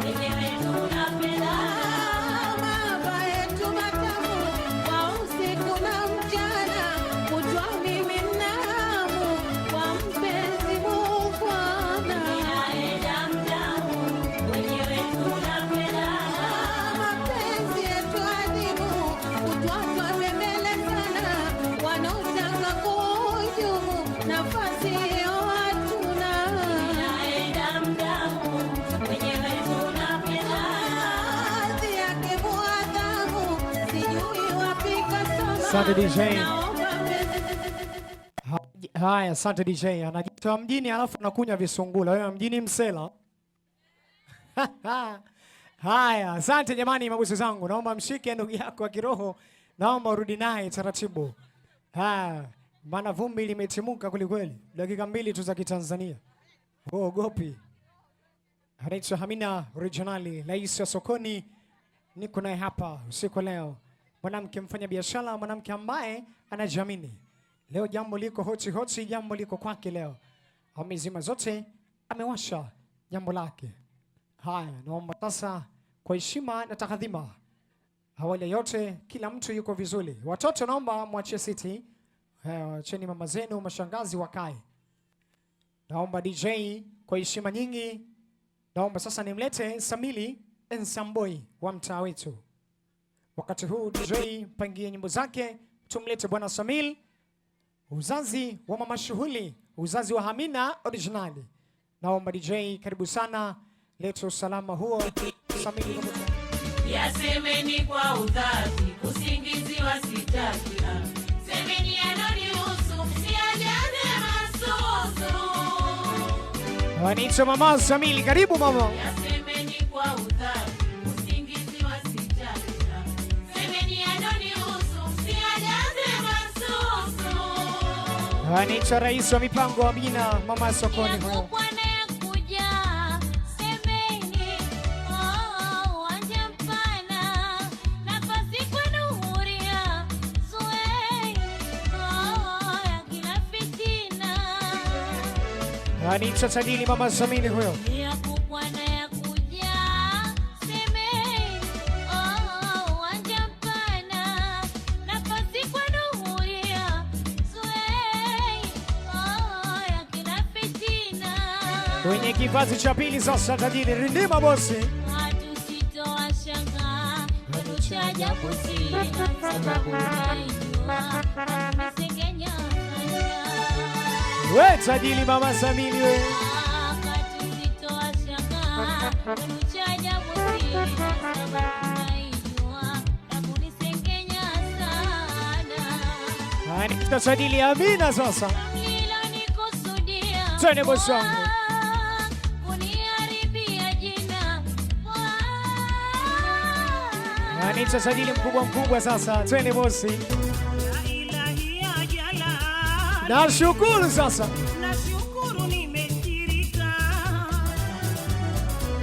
wenyewe tunapenda. Baba yetu matamu, kwa usiku na mchana, kutwa mimi mnamu, kwa mpenzi Bwana. Inaenda mdamu, wenyewe tunapenda. Mapenzi yetu adimu, kutwa twabembelezana, wanaotaka kuhujumu, nafasi hiyo hatuna. Inaenda mdamu, wenyewe tunapenda. Hadhi yake muadhamu, sijui wapi kasoma. Asante DJ. Naomba Haya, asante DJ. Anajitoa mjini alafu anakunywa visungula. Wewe mjini msela. Haya, asante jamani mabusu zangu. Naomba mshike ndugu yako wa kiroho. Naomba urudi naye taratibu. Maana vumbi limetimuka kweli kweli. Dakika 2 tu za Kitanzania. Ogopi. Anaitwa Hamina Originali, rais wa sokoni. Niko naye hapa usiku leo. Mwanamke mfanya biashara, mwanamke ambaye anajiamini. Leo jambo liko hoti hoti, jambo liko kwake leo. Amezima zote, amewasha jambo lake. Haya, naomba sasa kwa heshima na takadhima. Awali ya yote, kila mtu yuko vizuri. Watoto naomba mwachie siti. Wacheni mama zenu, mashangazi wakae. Naomba DJ kwa heshima nyingi. Naomba sasa nimlete Samili Ensamboi wa mtaa wetu. Wakati huu DJ pangie nyimbo zake, tumlete Bwana Samil, uzazi wa mama Shughuli, uzazi wa Hamina originali. Naomba DJ, karibu sana, leta usalama huo. Samil, yasemeni kwa udhati, usingizi wa sitaki. Semeni yanonihusu, msiajaze masozo. Wanita mama Samil, karibu mama. Yasemeni kwa udhati, usingizi wa sitaki. Semeni yanonihusu, msiajaze masozo. Wanita rais wa mipango wa Amina, mama sokoni huyo. Anita Tadili, mama Samini huyo. Kwenye kipazi cha pili sasa Tadili, rindima bosi. We Tadili, mama Samini we. Anita Tadili, Amina sasa. Twende bosi wangu. Anita Tadili, mkubwa sasa. Twende bosi. Nashukuru sasa. Nashukuru nimekirika.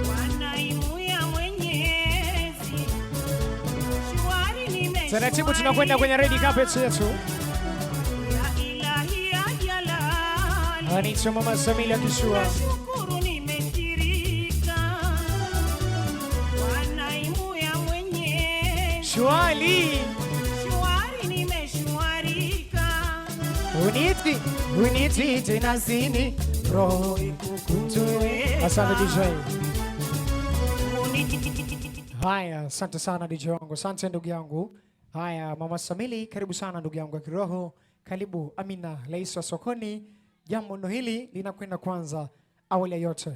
Wanaimuya Mwenyezi. Shwari nimeshwari. Taratibu tunakwenda kwenye red carpet yetu. Ya ilahi ya jalali. Anita mama Samili akishua. Nashukuru nimekirika. Wanaimuya Mwenyezi. Shwari. Shwari nimeshwarika. Uniti tena zini roho ikukunjue. Asante DJ. Haya, asante sana DJ wangu. Asante ndugu yangu. Haya, mama Samili, karibu sana ndugu yangu wa kiroho. Karibu Amina, rais wa sokoni. Jambo ndo hili linakwenda kwanza. Awali ya yote,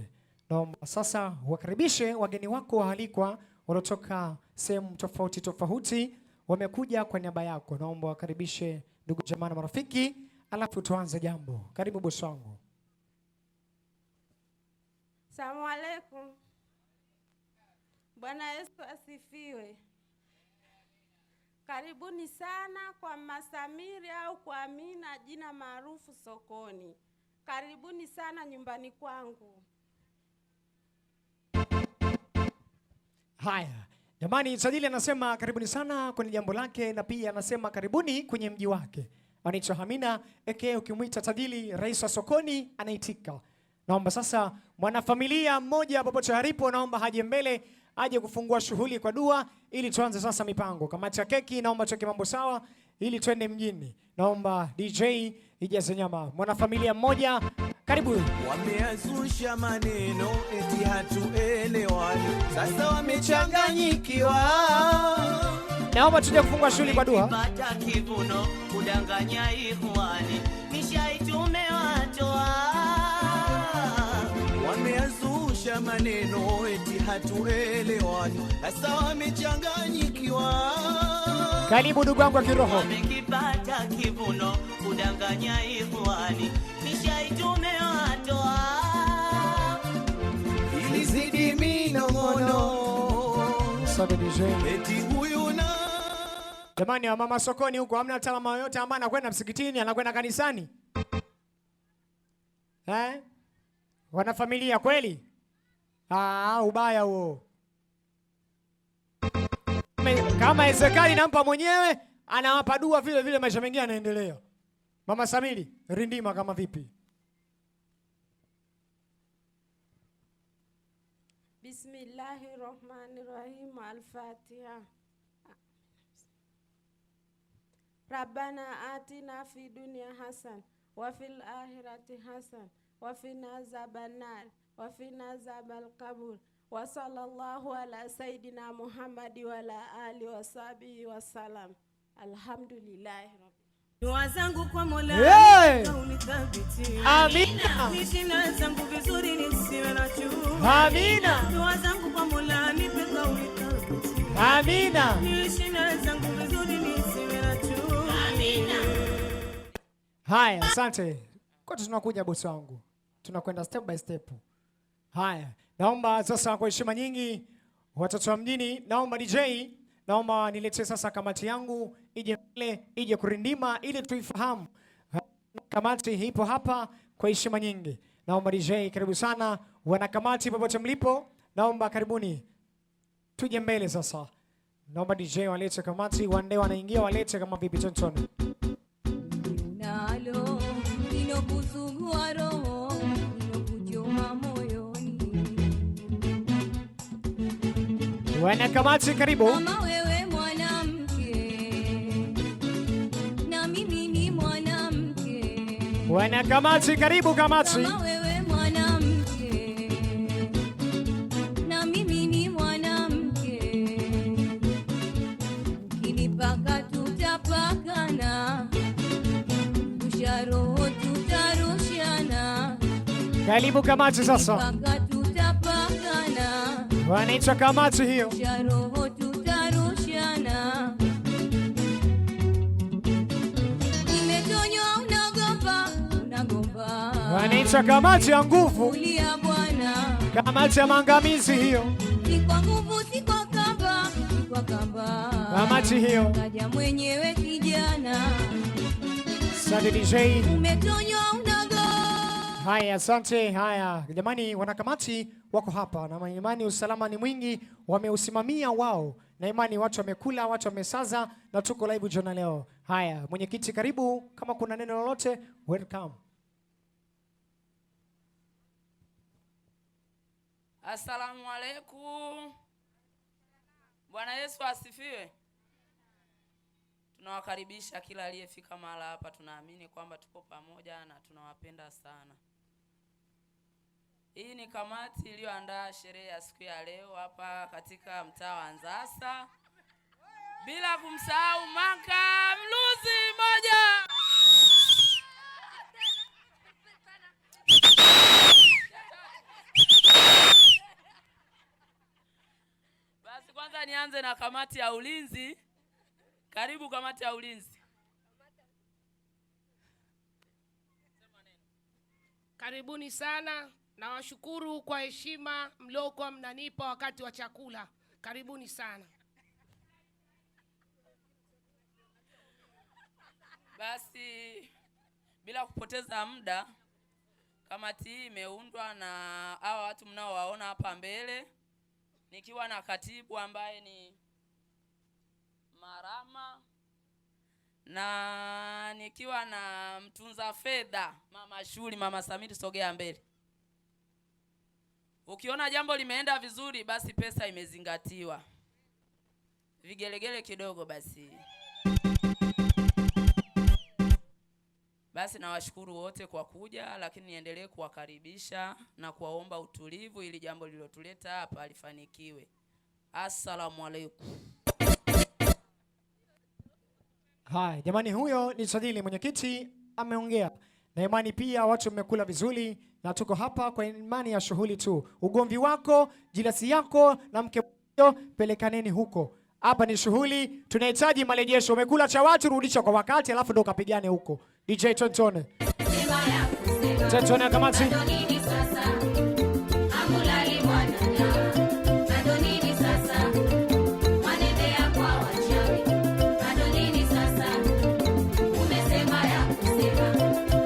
naomba sasa wakaribishe wageni wako waalikwa waliotoka sehemu tofauti wamekuja kwa niaba yako. Naomba wakaribishe ndugu jamaa na marafiki, alafu tuanze jambo. Karibu bosi wangu. Asalamu alaykum. Bwana Yesu asifiwe. Karibuni sana kwa Masamiri au kwa Amina, jina maarufu sokoni. Karibuni sana nyumbani kwangu. Haya, jamani, Sajili anasema karibuni sana kwenye jambo lake, na pia anasema karibuni kwenye mji wake. Anaitwa Hamina aka ukimwita Tadili, rais wa sokoni, anaitika. Naomba sasa mwanafamilia mmoja popote alipo, naomba haje mbele, aje kufungua shughuli kwa dua ili tuanze sasa mipango. Kamati ya keki, naomba tuweke mambo sawa ili twende mjini. Naomba DJ ijaze nyama. Mwanafamilia mmoja, karibu. Wameazusha maneno eti hatuelewani, sasa wamechanganyikiwa. Naomba tuje kufungua shughuli kwa dua. Pata kivuno kudanganya ikhwani, nishaitume watoa. Wameazusha maneno eti hatuelewani, sasa wamechanganyikiwa. Karibu ndugu wangu wa kiroho. Wamekipata kivuno kudanganya ikhwani, nishaitume watoa. Ilizidi minong'ono Asante DJ. eti huyu na Jamani, wa mama sokoni huko hamna mtaalamu yoyote ambaye anakwenda msikitini, anakwenda kanisani? Wana familia kweli? Ubaya huo. Kama Ezekiel nampa mwenyewe, anawapa dua vile vile, maisha mengine yanaendelea. Mama Samili, rindima kama vipi? Bismillahirrahmanirrahim. Al-Fatiha. Rabbana atina fi dunya hasan wa fil akhirati hasan wa qina azaban nar wa qina azabal qabr wa sallallahu ala sayidina Muhammadi wa ala ali wa sahbihi wa salam. Alhamdulillah. Dua zangu kwa Mola unikabiti. Amina. Nishina zangu vizuri nisiwe na chuki. Amina. Dua zangu kwa Mola nipe kauli thabiti. Amina. Nishina zangu vizuri nisiwe na chuki. Amina. Haya, asante. Kwa tunakuja bosi wangu. Tunakwenda step by step. Haya, naomba sasa kwa heshima nyingi watoto wa mjini, naomba DJ, naomba nilete sasa kamati yangu ije mbele, ije kurindima ili tuifahamu. Kamati ipo hapa kwa heshima nyingi. Naomba DJ, karibu sana. Wana kamati popote mlipo, naomba karibuni. Tuje mbele sasa. Naomba DJ walete kamati, wande wanaingia walete kama vipi Tonton. Nalo ninokuzugua roho, ninokuchoma moyoni. Wana kamati karibu. Kama wewe mwanamke na mimi ni mwanamke. Wana kamati karibu kamati. Kama wewe mwanamke na mimi ni mwanamke. Ukinipaka tutapakana. Roho tutarushana. Karibu kamati sasa. Paka tutapakana. Wanaitwa kamati hiyo. Roho tutarushana. Nimetonywa unagomba, unagomba. Wanaitwa kamati ya nguvu. Ulia bwana. Kamati ya maangamizi hiyo. Si kwa nguvu, si kwa kamba, si kwa kamba. Kamati hiyo. Kaja mwenyewe kijana. Asante DJ. Umetonywa unago. Haya, asante. Haya, jamani, wanakamati wako hapa na imani usalama ni mwingi, wameusimamia wao. Na imani watu wamekula, watu wamesaza na tuko live jana leo. Haya, mwenyekiti karibu, kama kuna neno lolote, welcome. Assalamu alaikum. Bwana Yesu asifiwe. Tunawakaribisha kila aliyefika mahala hapa. Tunaamini kwamba tupo pamoja na tunawapenda sana. Hii ni kamati iliyoandaa sherehe ya siku ya leo hapa katika mtaa wa Nzasa. Bila kumsahau Maka Mluzi moja. Basi kwanza nianze na kamati ya ulinzi. Karibu kamati ya ulinzi. Karibuni sana na washukuru kwa heshima mliokuwa mnanipa wakati wa chakula. Karibuni sana. Basi bila kupoteza muda, kamati hii imeundwa na hawa watu mnaowaona hapa mbele, nikiwa na katibu ambaye ni Marama na nikiwa na mtunza fedha Mama Shuli. Mama Samiri, sogea mbele. Ukiona jambo limeenda vizuri, basi pesa imezingatiwa. Vigelegele kidogo basi. Basi nawashukuru wote kwa kuja, lakini niendelee kuwakaribisha na kuwaomba utulivu ili jambo lililotuleta hapa lifanikiwe. Assalamu alaikum. Hai, jamani, huyo ni Sadili mwenyekiti ameongea. Na imani pia watu mmekula vizuri na tuko hapa kwa imani ya shughuli tu. Ugomvi wako, jilasi yako na mke wako pelekaneni huko. Hapa ni shughuli, tunahitaji marejesho. Umekula cha watu, rudisha kwa wakati alafu ndo kapigane huko. DJ Tontone. Tontone kamati.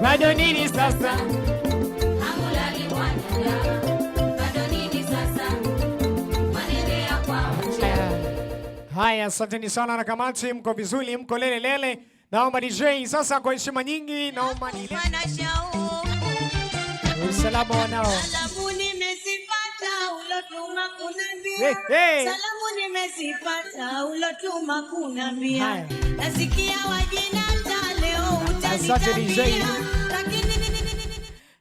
Bado nini sasa? Haya, asanteni sana na kamati, mko vizuri, mko lele lele. Naomba DJ sasa kwa heshima nyingi, naomba nile. Usalama wanao. Salamu nimezipata ulotuma kunambia. Salamu nimezipata ulotuma kunambia. Nasikia wajina leo Asante DJ.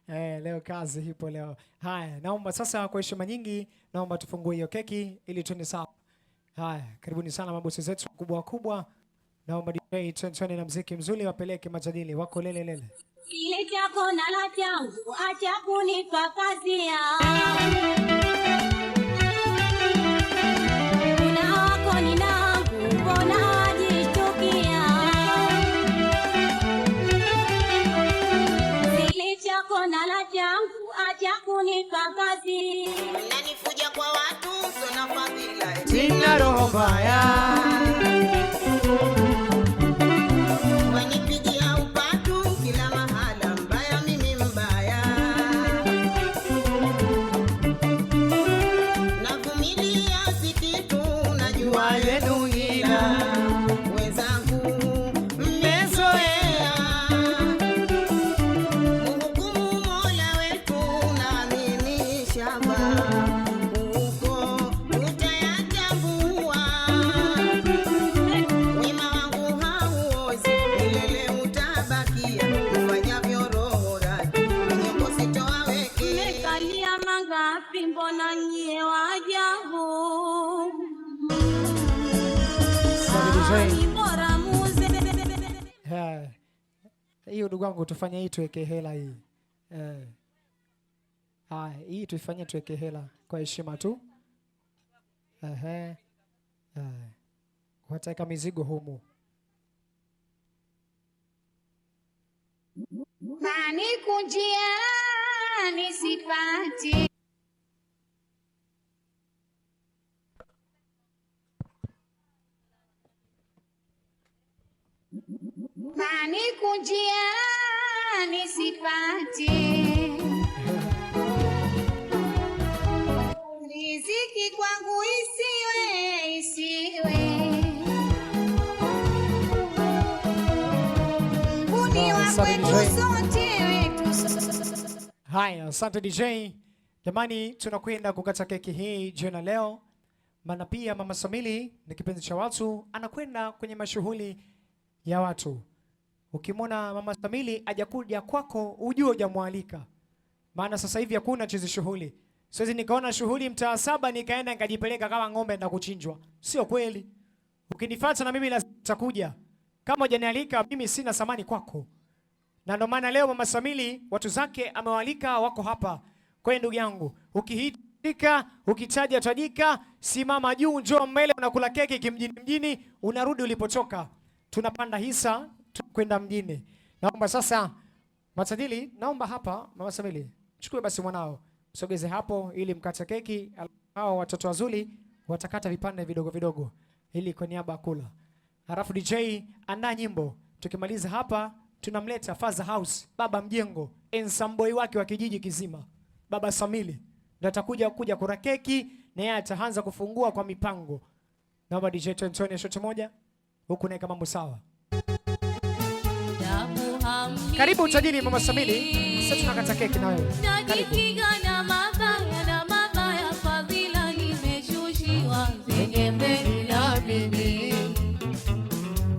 Leo kazi hipo leo. Haya, naomba sasa kwa heshima nyingi, naomba tufungue hiyo keki ili tuende sawa. Haya, karibuni sana mabosi zetu wakubwa wakubwa. Naomba DJ tuende na muziki mzuri wapeleke majadili wako lele lele. Kile chako na la changu, acha kunipa kazi ya. Una wako ni nangu, mbona wajishtukia? Kile chako na la changu, acha kunipa kazi. Unanifuja kwa watu, sona fadhila. Sina roho mbaya. Wanipigia upatu kila mahala, mbaya mimi mbaya. Navumilia si kitu, najua yenu ila wenzangu mmezoea. Mhukumu Mola wetu na mimi shamba, huko utayatambua. Wema wangu hauozi, milele utabakia. Ufanyavyo roho radhi, nyimbo sitowaweke. Mmekalia mangapi, mbona nyie wajabu? Ni bora muze. Hiyo ndugu wangu tufanye hii tuweke hela hii. Haya, hii tuifanye tuweke hela kwa heshima tu. Wataweka mizigo humu. Nani kunjia nisipati. Nani kunjia nisipati. Riziki kwangu isiwe. Uniwa kwetu sote wetu. Haya, asante DJ. Jamani, tunakwenda kukata keki hii jioni leo. Maana pia Mama Samili ni kipenzi cha watu, anakwenda kwenye mashughuli ya watu. Ukimwona Mama Samili hajakuja kwako, ujue hujamwalika. Maana sasa hivi hakuna chizi shughuli. Siwezi nikaona shughuli mtaa saba nikaenda nikajipeleka kama ng'ombe na kuchinjwa. Sio kweli. Ukinifuata na mimi lazima nitakuja. Kama hujanialika mimi sina thamani kwako. Na ndio maana leo Mama Samili watu zake amewalika wako hapa. Kwa hiyo ndugu yangu, ukihitika, ukitaja tajika, simama juu, njoo mbele, unakula keki kimjini, unarudi ulipotoka. Tunapanda hisa kwenda mjini. Naomba sasa matajili, naomba hapa Mama Samili, chukue basi mwanao. Sogeze hapo ili mkate keki. Hao watoto wazuri watakata vipande vidogo vidogo ili kwa niaba ya kula. Halafu DJ andaa nyimbo. Tukimaliza hapa tunamleta Father House, baba mjengo, ensemble wake wa kijiji kizima. Baba Samili ndio atakuja kula keki na yeye ataanza kufungua kwa mipango. Naomba DJ Tony shot moja. Huku naeka mambo sawa. Karibu utajiri Mama Samili. Sasa tunakata keki na wewe. Karibu.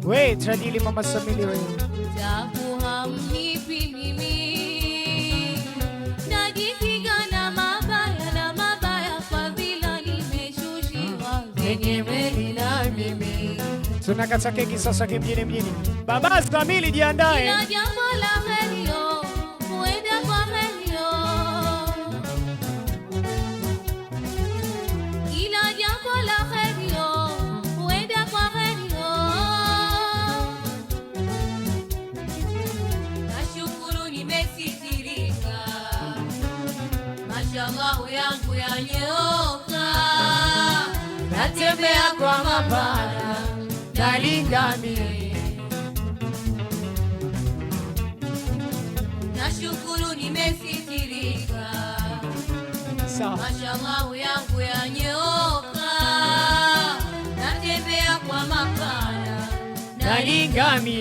We, tajiri Mama Samili wewe. Tunakata keki sasa kimjini. Baba Samili jiandae. Nashukuru nimesitirika. Mashallah yangu yanyoka. Natembea kwa mapana. Nalingami. Nashukuru nimesitirika. Mashallah yangu yanyoka. Natembea kwa mapana. Nalingami.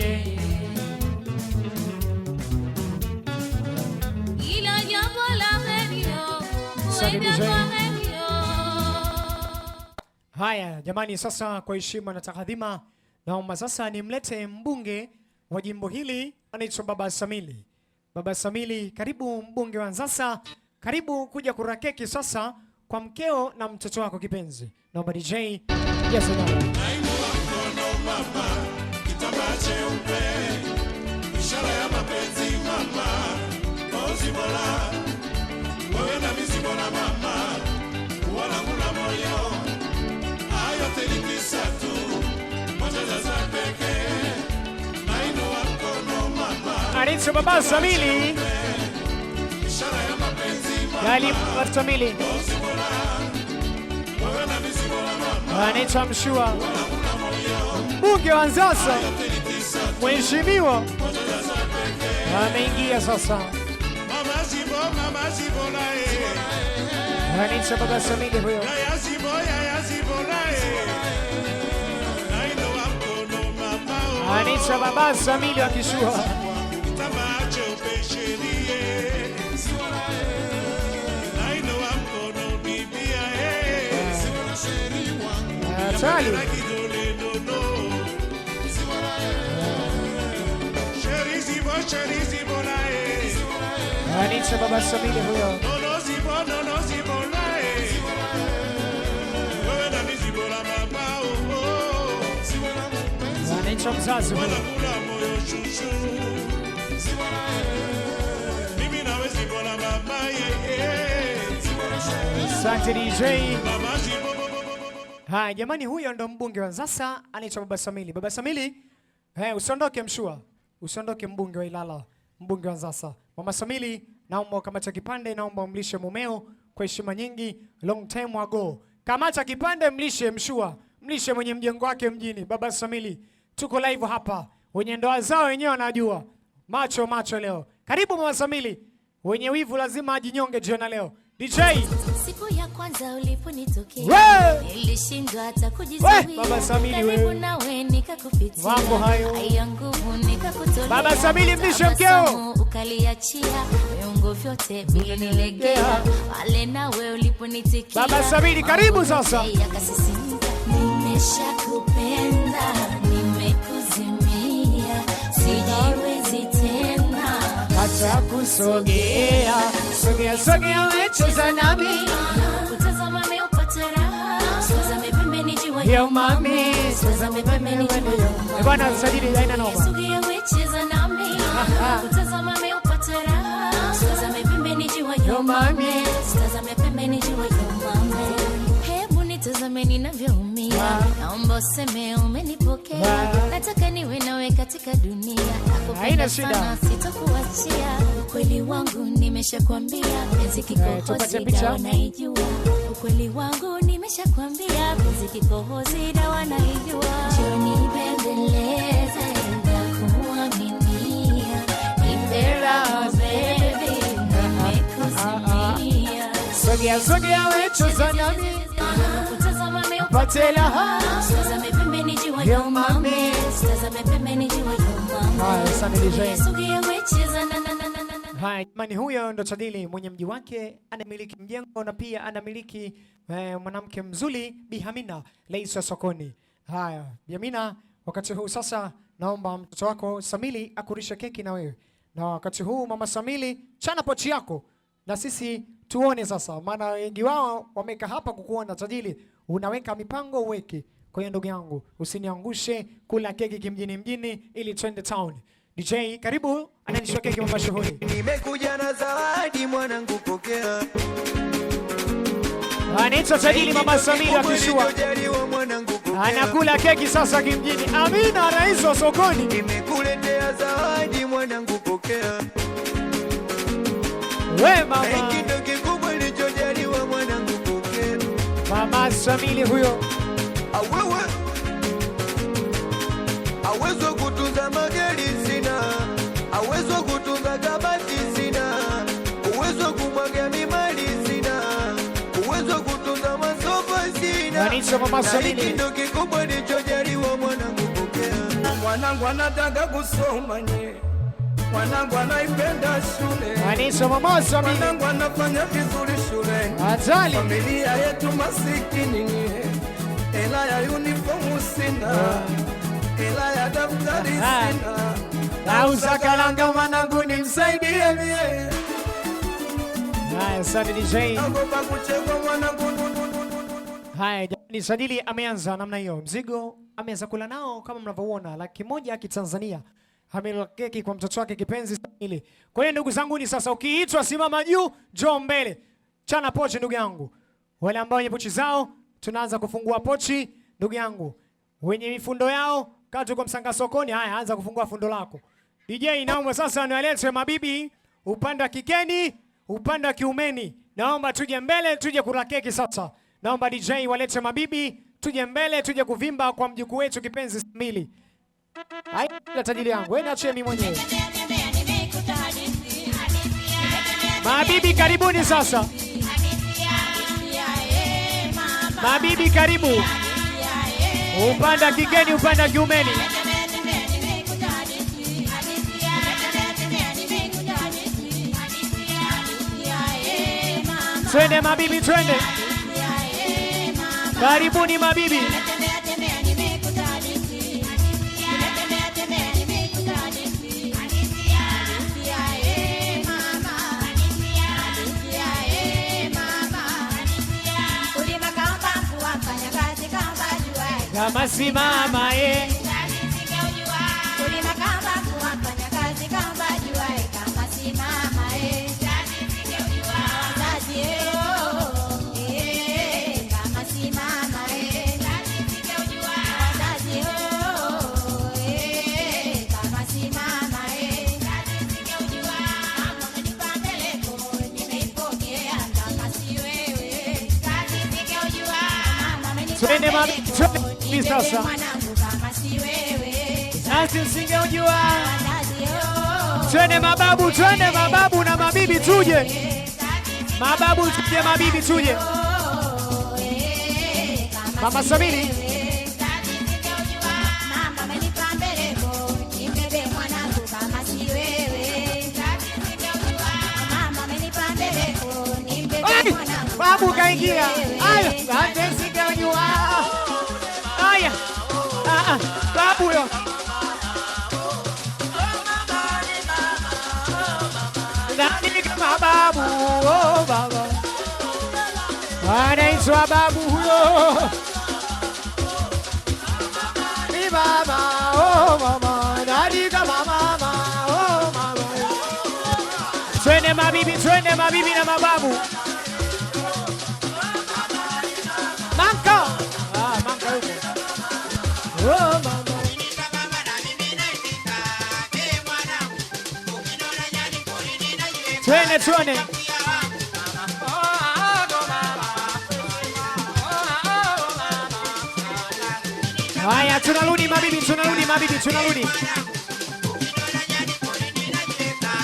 Ila jambo la heri huenda kwa heri. Haya jamani, sasa kwa heshima na takadhima, naomba sasa nimlete mbunge wa jimbo hili anaitwa Baba Samili. Baba Samili, karibu mbunge wa Nzasa. Karibu kuja kura keki sasa kwa mkeo na mtoto wako kipenzi. Naomba DJ yes no. Ishara ya mapenzi mama, mozi bora, wewe na misi bora mama, wala kuna moyo, ayo telikisa tu, moja za peke, naino wako no mama. Anaitwa Baba Samili. Ishara ya mapenzi mama, Gali Baba Samili. Mozi bora, wewe na misi bora mama, anaitwa Mshua. Mbunge wa Nzasa. Mheshimiwa ameingia sasa. Mama Zibo nae. Anaitwa Baba Samili huyo. Ya Zibo nae. Naino wako no mama. Anaitwa Baba Samili wa Kishua. Tamacho pesherie. Naino wako no bibia eh. Atali. Anaitwa Baba Samili huyo. Anaitwa mzazi huyo. Asante DJ. Hai jamani, huyo ndo mbunge wa Nzasa anaitwa Baba Samili. Baba Samili, usiondoke Mshua. Usiondoke mbunge wa Ilala, mbunge wa Nzasa. Mama Samili, naomba kamata kipande, naomba umlishe mumeo kwa heshima nyingi long time ago. Kamata kipande mlishe Mshua, mlishe mwenye mjengo wake mjini. Baba Samili, tuko live hapa. Wenye ndoa zao wenyewe wanajua. Macho leo. Karibu Mama Samili. Wenye wivu lazima ajinyonge jiona leo. DJ. Siku ya kwanza uliponitokea nilishindwa hata kujizuia. Baba Samili wewe. Nawe nikakupitia. Mambo hayo. Haya nguvu nikakutolea. Baba Samili mlishe mkeo. Ukaliachia viungo vyote bila nilegea. Wale nawe uliponitikia. Baba Samili karibu sasa. Nimeshakupenda, nimekuzimia. Sijiwezi tena hata kusogea. Sogea wecheza nami. Kutazama meupata raha. Sozame pembeni jiwa ya mami. Sozame pembeni jiwa ya mami. Bwana sajili haina noma. Sogea wecheza nami. Kutazama meupata raha. Sozame pembeni jiwa ya mami. Sozame pembeni jiwa ya mami. Hebu nitazame ninavyoumia. Naomba useme umenipokea. Nataka niwe nawe katika dunia. Nakupenda sana sitakuachia. Ukweli wangu nimeshakwambia. Penzi kikohozi dawa naijua. Ukweli wangu nimeshakwambia. Penzi kikohozi dawa naijua. Joni bembeleze na kuaminia. Nipera baby nimekuzimia. Sogea wecheza nami. Kutazama meupate raha. Sozame pembeni jiwa ya mami. Sozame pembeni jiwa ya mami. Haya sana DJ. Sogea wecheza na. Haya jamani, huyo ndo Tadili mwenye mji wake, anamiliki mjengo na pia anamiliki mwanamke mzuri Bi Hamina Rais wa sokoni. Haya Bi Hamina, wakati huu sasa naomba mtoto wako Samili akurishe keki na wewe. Na wakati huu Mama Samili, chana pochi yako na sisi tuone sasa, maana wengi wao wameka hapa kukuona Tadili. Unaweka mipango uweke. Kwa hiyo ndugu yangu, usiniangushe, kula keki kimjini ili twende town. DJ karibu, ananishoa keki Mama Shuhuri. Nimekuja na zawadi mwanangu pokea. Anaitwa Tadili Mama Samili akishua. Anakula keki sasa kimjini. Amina Rais wa sokoni. Nimekuletea zawadi mwanangu pokea. We mama. Hiki ndo kikubwa nilichojaliwa mwanangu pokea. Mama Samili huyo. Awewe. Awezo kutunza magari sina. Awezo kutunza kabati sina. Uwezo kumwaga mimali sina. Uwezo kutunza masofa sina. Anaitwa Mama Samili. Hiki ndo kikubwa nilichojaliwa mwanangu pokea. Mwanangu anataka kusoma nye. Mwanangu anaipenda shule. Anaitwa Mama Samili. Mwanangu anafanya vizuri shule. Atali. Familia yetu masikini nye. Hela ya uniformu sina. Hela ya daftari sina. nauza karanga mwanangu nimsaidie mie. Haya, asante DJ. Naogopa kuchekwa mwanangu. Haya, jamani, Sadili ameanza namna hiyo. Mzigo ameanza kula nao kama mnavyoona, 1,000,000 kitanzania. Amela keki kwa mtoto wake kipenzi Sadili. Kwa hiyo ndugu zangu, ni sasa ukiitwa simama juu, njoo mbele. Chana pochi ndugu yangu. Wale ambao wenye pochi zao tunaanza kufungua pochi ndugu yangu. Wenye mifundo yao katu kwa msanga sokoni, haya anza kufungua fundo lako. DJ naomba sasa niwalete mabibi upande wa kikeni, upande wa kiumeni. Naomba tuje mbele tuje kula keki sasa. Naomba DJ walete mabibi tuje mbele tuje kuvimba kwa mjukuu wetu kipenzi Samili. Hai tajiri yangu, wewe niachie mimi mwenyewe. Mabibi karibuni sasa. Mabibi karibu. Upanda kigeni, upanda kiumeni. Twende mabibi, twende. Karibuni mabibi. Kama si mama ye twende mabibi, twende sasa. Sasa usingeujua. Twende mababu na mabibi tuje. Mababu tuje, mabibi tuje. Mama Samili. Babu kaingia. Aya, sasa usingeujua. Aya. Babu yo. Nani kama babu, oh baba. Anaitwa babu huyo. Ni baba, oh mama. Nani kama mama, oh mama. Twende mabibi na mababu. Manka. Manka huko. Oh mama. Twende. Haya, tunarudi mabibi.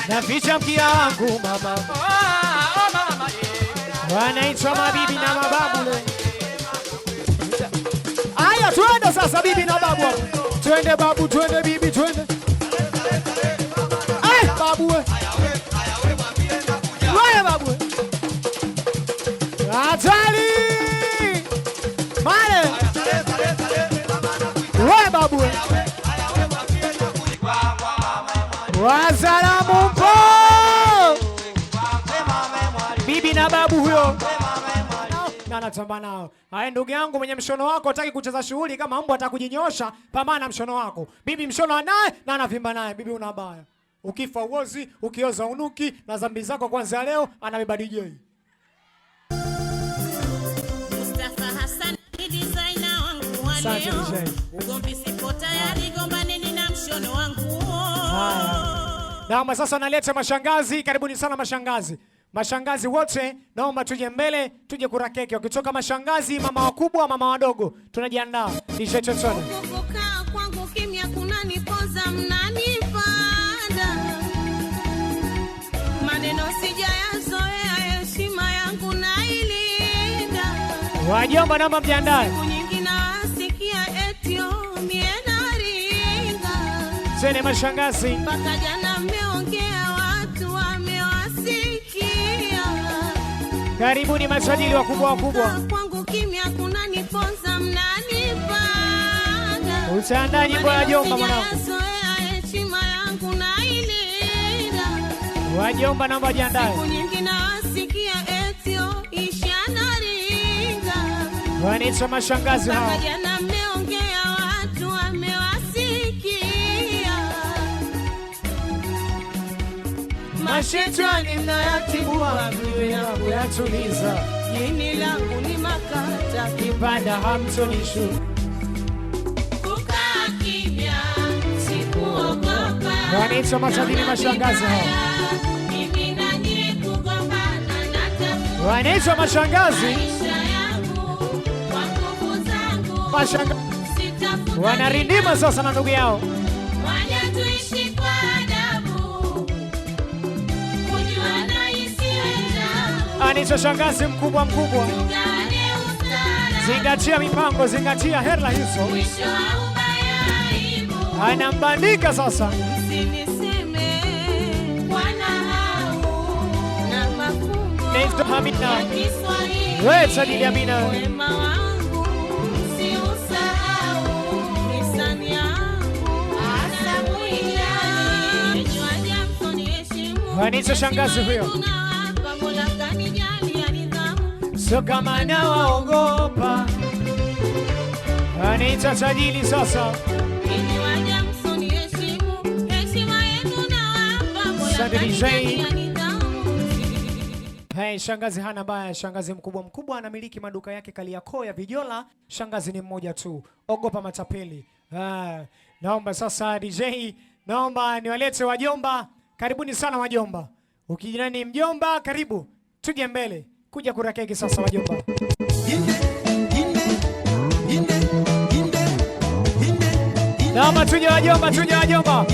Naficha mkia wangu mama. Wanaitwa mabibi na mababu le. Haya, twende sasa bibi na babu. Twende babu, twende bibi, twende. Ai, babu we. Wewe babu we. Atali. Male. Wewe babu we. Wasalamu mpo. Bibi na babu huyo. Natamba nao. Haya ndugu yangu, mwenye mshono wako hataki kucheza shughuli kama mbwa atakujinyosha, pambana mshono wako. Bibi mshono naye na anavimba naye. Bibi unabaya. Ukifa uozi, ukioza unuki, na dhambi zako kwanza leo anabeba DJ. Mustafa Hassan ni designer wangu wa leo. Ugomvi sipo tayari, gombaneni na mshono wangu. Naomba sasa naleta mashangazi, karibuni sana mashangazi. Mashangazi wote naomba tuje mbele, tuje kula keki. Wakitoka mashangazi, mama wakubwa, mama wadogo, tunajiandaa. DJ Chochone. Kukaa kwangu kimya kunanipoza, mnanipanda. Maneno sijayazoea, heshima yangu nailinda. Wajomba naomba mjiandae. Siku nyingi nasikia etio mie naringa. Twende mashangazi. Mpaka jana mmeongea, watu wamewasikia. Karibuni masajili wakubwa. Kwangu kimya kunanipoza, mnanipanda. Utaandaa nyimbo ya jomba mwanangu. Heshima yangu Wajomba naomba wajiandae. Siku nyingi nawasikia etio ishanaringa. Wanaitwa mashangazi hao. Mpaka jana mmeongea watu wamewasikia. Mashetani mnayatibua viwe na kuyatuliza. Jini langu ni makata Kipanda hamtonishu. kukaa kimya sikuogopa. Wanaitwa matajiri mashangazi hao. Mimi na nyinyi kugombana natafuta Wanaitwa mashangazi. maisha yangu kwa nguvu zangu. Mashangazi Sitafuta wanarindima sasa na ndugu yao. waja tuishi kwa adabu. Kujuana isiwe tabu. Anaitwa shangazi mkubwa. Tugawane ustaarabu. Zingatia mipango, zingatia hela hizo. Mwisho wa ubaya aibu. Anambandika sasa. Msiniseme wanahau na mafumbo Naitwa Amina. ya Kiswahili. Wewe Sadili Amina. Wema wangu siusahau, hisani yangu hasa kuijali. Ejua Jackson heshimu. Wanaitwa shangazi huyo. Tunawapa Mola kanijalia nidhamu. Sio kama nawaogopa. Anaitwa tajiri sasa. Ejua Jackson heshimu. Heshima yenu nawapa Mola Sadili kanijalia Zain. nidhamu. Hey, shangazi hana baya, shangazi mkubwa anamiliki maduka yake Kariakoo ya Vijola. Shangazi ni mmoja tu, ogopa matapeli. Naomba sasa DJ, naomba niwalete wajomba. Karibuni sana wajomba. Ukijinani mjomba, karibu tuje mbele kuja kura keki sasa wajomba. Naomba tuje wajomba, tuje wajomba.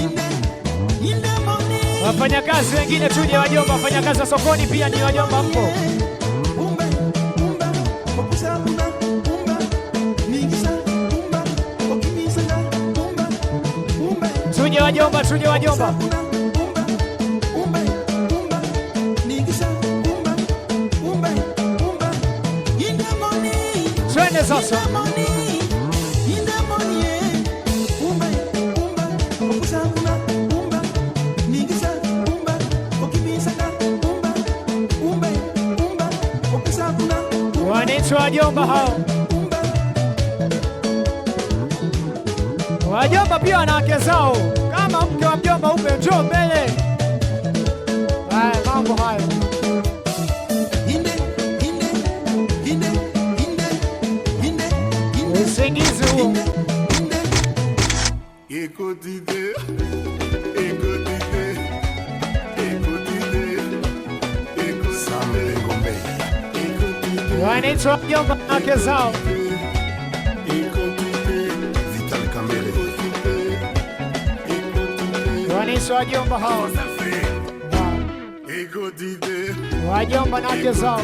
Wafanyakazi wengine tuje wajomba, wafanyakazi wa sokoni pia ni wajomba mpo. Tuje wajomba, tuje wajomba. Twende sasa. Wanaitwa wajomba hao. Wajomba pia wana wake zao. Kama mke wa mjomba upe njoo mbele. Haya mambo hayo. Usingizi huo. Wanaitwa wajomba na wake zao. Wanaitwa wajomba hao. Wajomba na wake zao.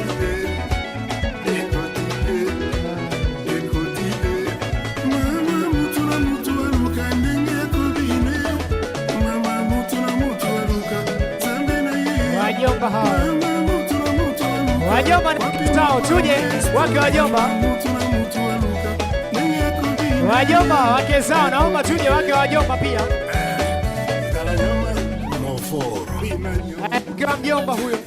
Wajomba hao. Wajomba na wake zao, tuje wake wajomba. Wajomba wake zao, naomba tuje wake wajomba pia. Mke wa mjomba huyo.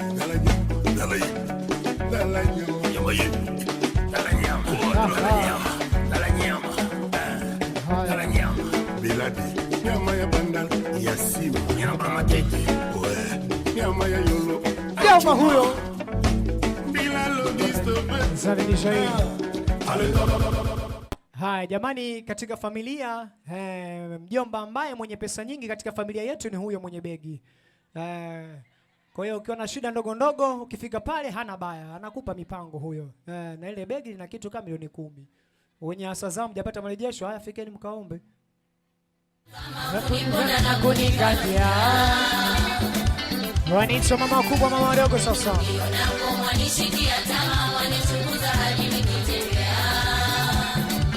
Mjomba huyo. Haya jamani, katika familia mjomba ambaye mwenye pesa nyingi katika familia yetu ni huyo mwenye begi. Kwa hiyo ukiwa na shida ndogo ndogo ukifika pale hana baya, anakupa mipango huyo. Na ile begi lina kitu kama milioni 10. Wenye hasa zao mjapata marejesho, haya fikeni mkaombe. Wanaitwa mama wakubwa, mama wadogo sasa.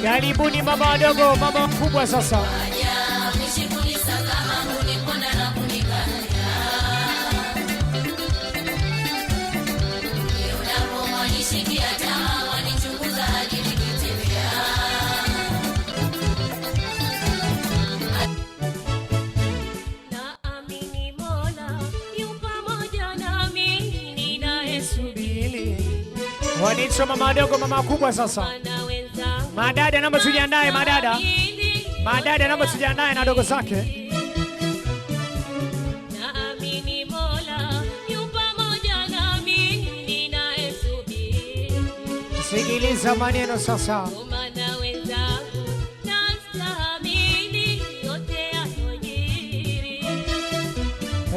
Karibuni mama wadogo, mama wakubwa sasa. Naamini Mola yu pamoja Wanicho mama wadogo, mama wakubwa sasa. Madada naomba tujiandae, madada. Madada naomba tujiandae na dogo zake. Sikiliza maneno sasa.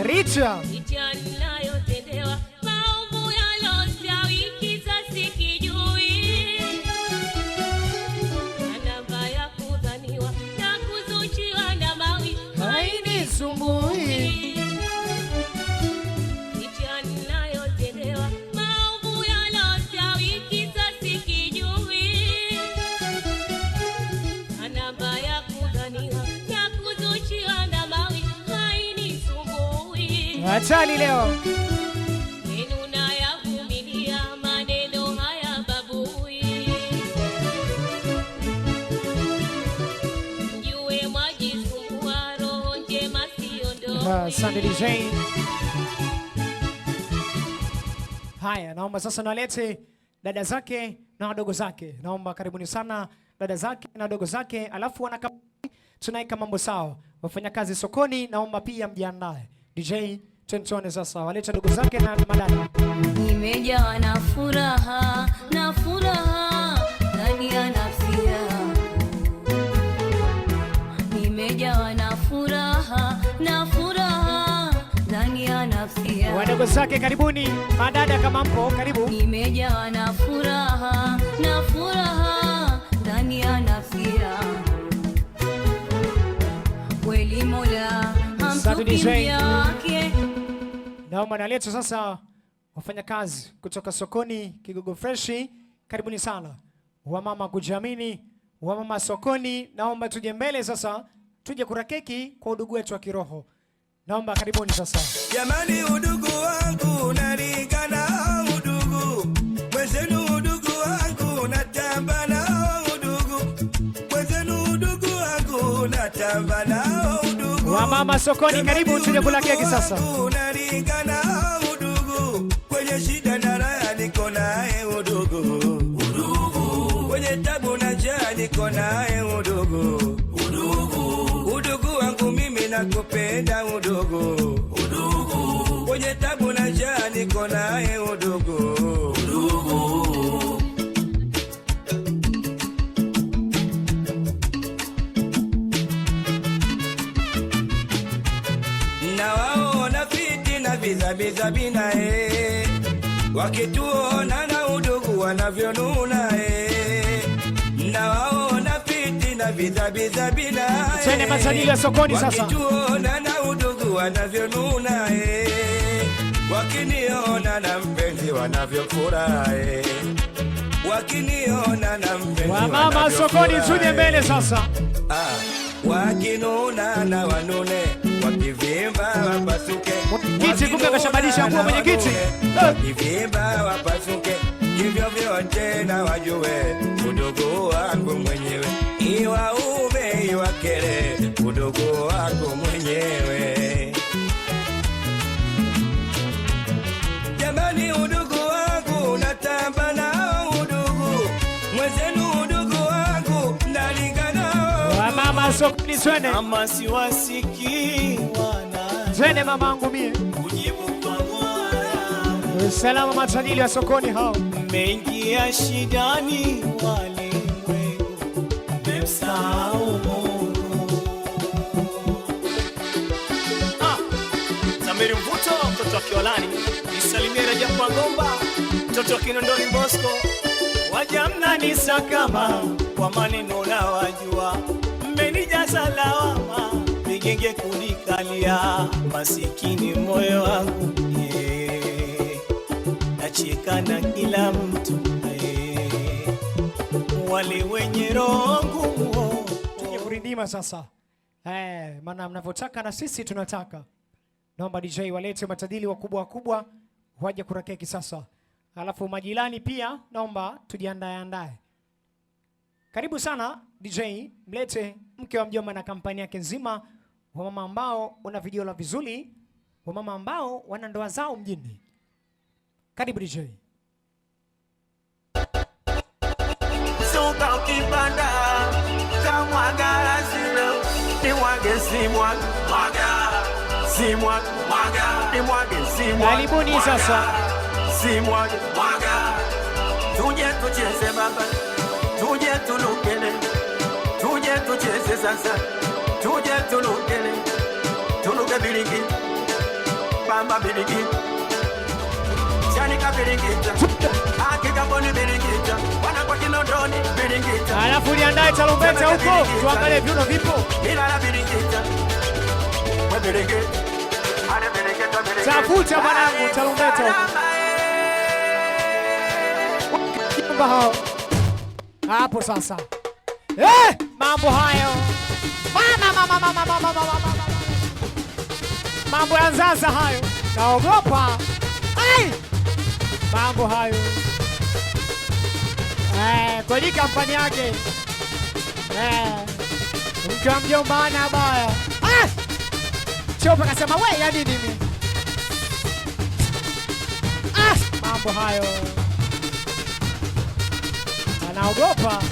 Richa. Hatari leo. Asante DJ. Haya, naomba sasa nalete dada zake na wadogo zake. Naomba karibuni sana dada zake na wadogo zake, alafu tunaika mambo sawa. Wafanyakazi sokoni naomba pia mjiandae. DJ Tentone sasa waleta ndugu zake na madada. Nimejawa na furaha ndani ya nafsi yangu. Nimejawa na furaha ndani ya nafsi yangu. Wadogo zake karibuni, madada kama mpo karibu. Nimejawa na furaha ndani ya nafsi yangu. Kweli Mola hamtupi yake. Naomba naleta sasa wafanyakazi kutoka sokoni Kigogo Freshi, karibuni sana. Wamama kujiamini, wamama sokoni, naomba tuje mbele sasa, tuje kura keki kwa udugu wetu wa kiroho. Naomba karibuni sasa. Jamani, udugu wangu unalingana, udugu mwenzenu, udugu wangu natamba nao, udugu mwenzenu, udugu wangu natamba nao, udugu. Wamama sokoni karibu tuje kula keki sasa. Unalingana udugu, kwenye shida na raha niko naye udugu, udugu kwenye tabu na njaa niko naye udugu, udugu udugu wangu mimi nakupenda udugu, udugu kwenye tabu na njaa niko naye udugu, udugu. Biza bina wakituona na udugu wanavyonuna na waona fiti na biza bina Tene mazalili ya sokoni sasa. Wakituona na udugu wanavyonuna wakiniona na mpenzi wanavyofurahi, wakiniona na mpenzi wamama sokoni tuje mbele sasa. Wakinuna na wanune, wakivimba wapasuke. Kiti kumbe kashabadilisha nguo kwenye kiti. Wakivimba wapasuke, hivyo vyote na wajue udugu wangu mwenyewe, iwaume iwakere udugu wangu mwenyewe. Jamani, udugu wangu natamba nao, udugu mwenzenu, udugu wangu nalingana. Wamama sokoni twende. Ama siwasikii wana Twende mamangu mie. kujibu kwa Mola. Salama matajiri wa sokoni hao. Mmeingia shidani walimwengu, mmemsahau Mungu. Samiri Mvuto, mtoto wa Kiwalani, nisalimie Rajabu kwa Ngomba, mtoto wa Kinondoni Bosco. Waja mnanisakama kwa maneno na wajua, mmenijaza lawama, vigenge kunikalia, masikini moyo wangu nacheka na kila mtu wale wenye roho ngumu. Tuje kurindima sasa. Maana mnavyotaka na sisi tunataka. Naomba DJ walete matadili wakubwa waje kura keki sasa. Alafu majirani pia naomba tujiandae. Karibu sana DJ, mlete mke wa mjomba na kampani yake nzima, wamama ambao una vijiola vizuri, wamama ambao wana ndoa zao mjini. Karibu DJ. Kumbuka ukipanda kamwaga lazima nimwage simwaga nimwage simwaga. Karibuni sasa. Simwaga mwaga. Tuje tucheze baba. Tuje tulukele. Tuje tucheze sasa. Tuje tulukele. Tuluke bilingi. Bamba bilingi. Chanika bilingita. Hakika mboni bilingita. Wana kwa Kinondoni bilingita. Alafu niandae tarumbeta huko. Tuangalie viuno vipo. Ila bilingita. Wa bilingita. Tafuta mwanangu tarumbeta huko. Hapo sasa. Mambo hayo. Mambo ya Nzanza hayo. Naogopa. Mambo hayo. Kweli kampani yake. Mke wa mjomba ana baya. Chopa kasema we ya nini mimi? Mambo hayo. Anaogopa.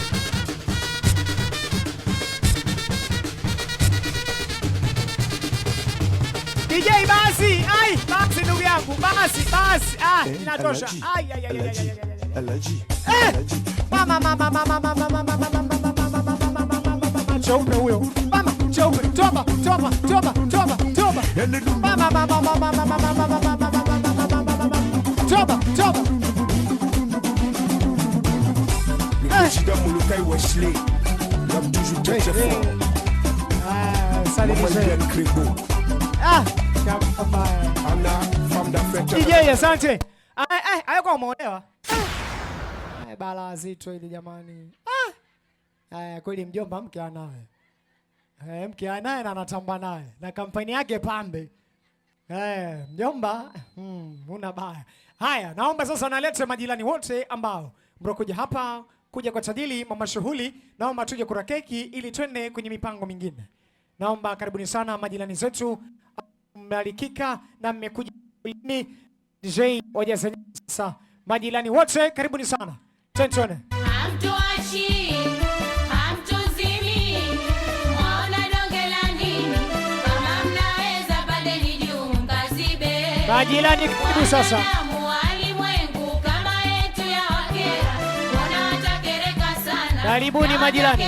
DJ basi, basi ndugu yangu, basi, inatosha. Chaupe huyo. Mama, chaupe, toba. Toba. Shida Mulukai Wesley. Y'a toujours très fort. Salut Anna, femme d'affaires. DJ, asante. Hayako umeolewa. Bala zito hili jamani. Kweli mjomba mke anaye. Mke anaye na anatamba naye. Na kampani yake pambe. Mjomba, una baya. Haya, naomba sasa nalete majirani wote ambao mrokuja hapa kuja kwa tajili mama shughuli. Naomba tuje kura keki ili twende kwenye mipango mingine. Naomba karibuni sana majirani zetu. Mmealikika na mmekuja ni DJ wajaza sasa. Majirani wote karibuni sana. Twende. Hamtuachi, hamtuzimi, mwana donge la nini? Kama mnaweza pandeni juu mkazibe. Majirani karibu sasa. Walimwengu kama yetu ya wakera, wanawakereka sana. Karibuni majirani.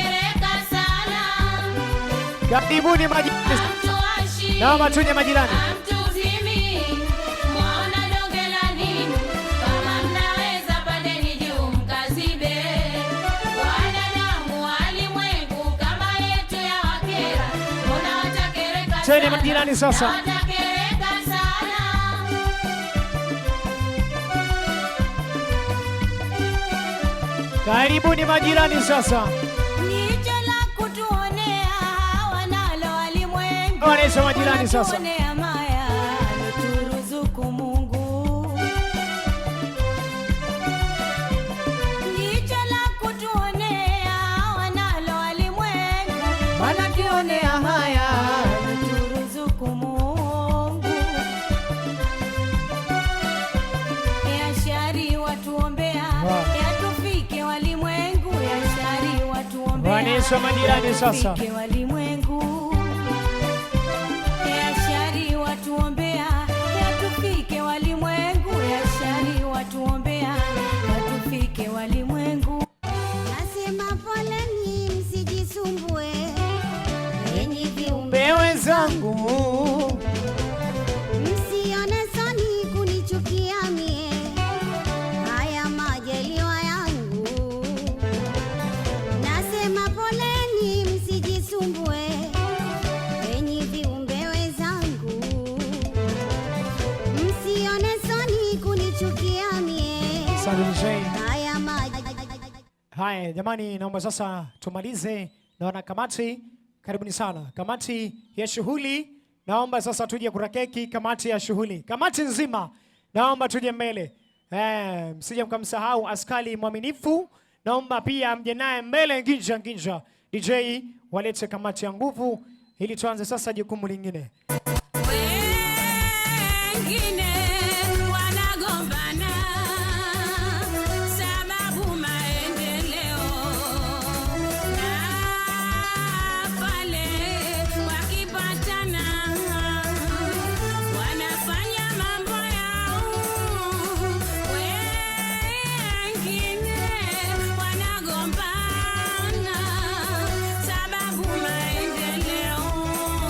Karibuni majirani. Naomba tuje majirani. Twende majirani sasa. Karibuni majirani sasa. Jicho la kutuonea wanalo walimwengu. Wanaisha majirani sasa. Kutuonea maya ameturuzuku Mungu. Jicho la kutuonea wanalo walimwengu. Wanatuonea haya ameturuzuku Mungu. Ya shari watuombea. Yatufike walimwengu. Ya shari watuombea. Wanaisha majirani sasa. Yatufike walimwengu. Ya shari watuombea. Yatufike walimwengu. Ya shari watuombea. Yatufike walimwengu. Nasema poleni msijisumbue, enyi viumbe wenzangu, msione soni kunichukia mie, haya majaliwa yangu. Nasema poleni msijisumbue, enyi viumbe wenzangu, msione soni kunichukia mie, haya Haya jamani, naomba sasa tumalize na wanakamati. Karibuni sana kamati ya shughuli. Naomba sasa tuje kura keki. Kamati ya shughuli, kamati nzima, naomba tuje mbele. Msije mkamsahau askari mwaminifu, naomba pia mje naye mbele. Nginja DJ walete kamati ya nguvu ili tuanze sasa jukumu lingine. Wengine wanagombana sababu maendeleo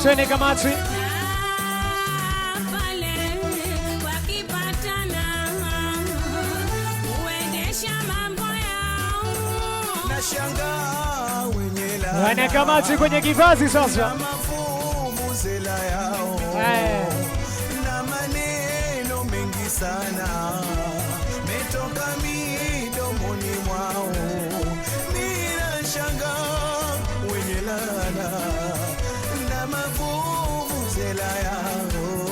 Twende Kamati. Pale wakipatana huendesha mambo yao. Nashangaa wenye la Wana Kamati kwenye kivazi sasa. mafumuzela yao na maneno mengi sana metoka midomoni mwao. Ninashangaa wenye lana na mafumuzela yao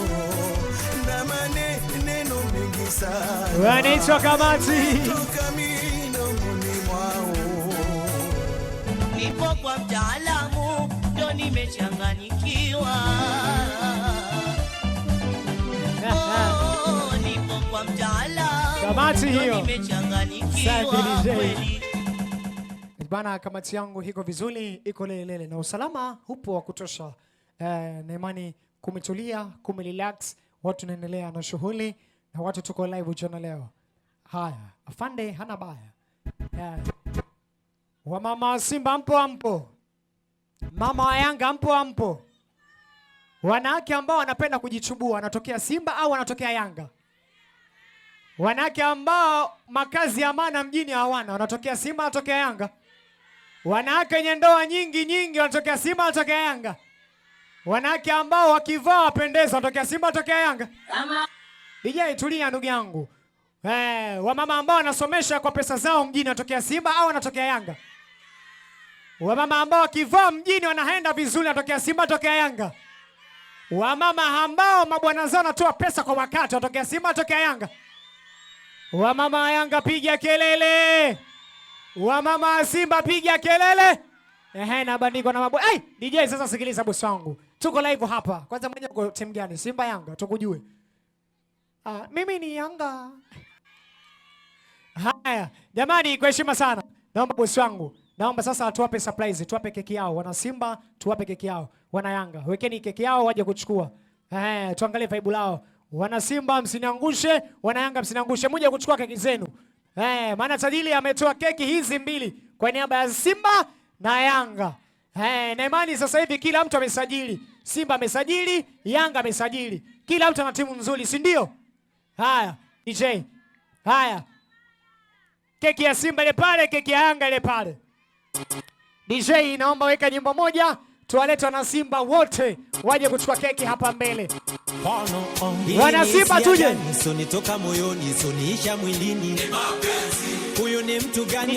na maneno mengi sana Wanaitwa Kamati. metoka midomoni mwao. Nipo kwa mtaalamu ndo nimechanganyikiwa. Oh, nipo kwa mtaalamu Kamati ndo hiyo. nimechanganyikiwa Safi, DJ. kweli. Bana, kamati yangu iko vizuri, iko lelele na usalama upo wa kutosha. Na imani kumetulia, kumerelax, watu naendelea na shughuli na watu tuko live jana leo. Haya, afande hana baya. Wamama wa Simba mpo ampo. Mama wa Yanga mpo ampo. Wanawake ambao wanapenda kujichubua wanatokea Simba au wanatokea Yanga? Wanawake ambao makazi ya maana mjini hawana wanatokea Simba, wanatokea Yanga? Wanawake wenye ndoa nyingi wanatokea Simba, wanatokea Yanga? Wanawake ambao wakivaa wapendeza wanatokea Simba, wanatokea Yanga? DJ tulia ndugu yangu. Wamama ambao wanasomesha kwa pesa zao mjini wanatokea Simba au wanatokea Yanga? Wamama ambao wakivaa mjini wanaenda vizuri wanatokea Simba, wanatokea Yanga? Wamama ambao mabwana zao wanatoa pesa kwa wakati wanatokea Simba, wanatokea Yanga? Wamama wa Yanga piga kelele. Wamama wa Simba piga kelele. Na bandiko na mabwana. DJ sasa sikiliza bosi wangu. Tuko live hapa. Kwanza mwenye uko timu gani? Simba Yanga tukujue. Mimi ni Yanga. Haya, jamani kwa heshima sana. Naomba bosi wangu. Naomba sasa tuwape surprise, tuwape keki yao. Wana Simba, tuwape keki yao. Wana Yanga, wekeni keki yao waje kuchukua. Tuangalie vibe lao. Wana Simba msiniangushe, wana Yanga msiniangushe. Mmoja kuchukua keki zenu. Maana tajiri ametoa keki hizi mbili kwa niaba ya Simba na Yanga. Na imani sasa hivi kila mtu amesajili. Simba amesajili, Yanga amesajili. Kila mtu ana timu nzuri, si ndio? Haya, DJ. Haya. Keki ya Simba ile pale, keki ya Yanga ile pale. DJ naomba weka nyimbo moja, tuwalete wana Simba wote waje kuchukua keki hapa mbele. Wana Simba tuje. Nitoka moyoni, soniisha mwilini. Huyu ni mtu gani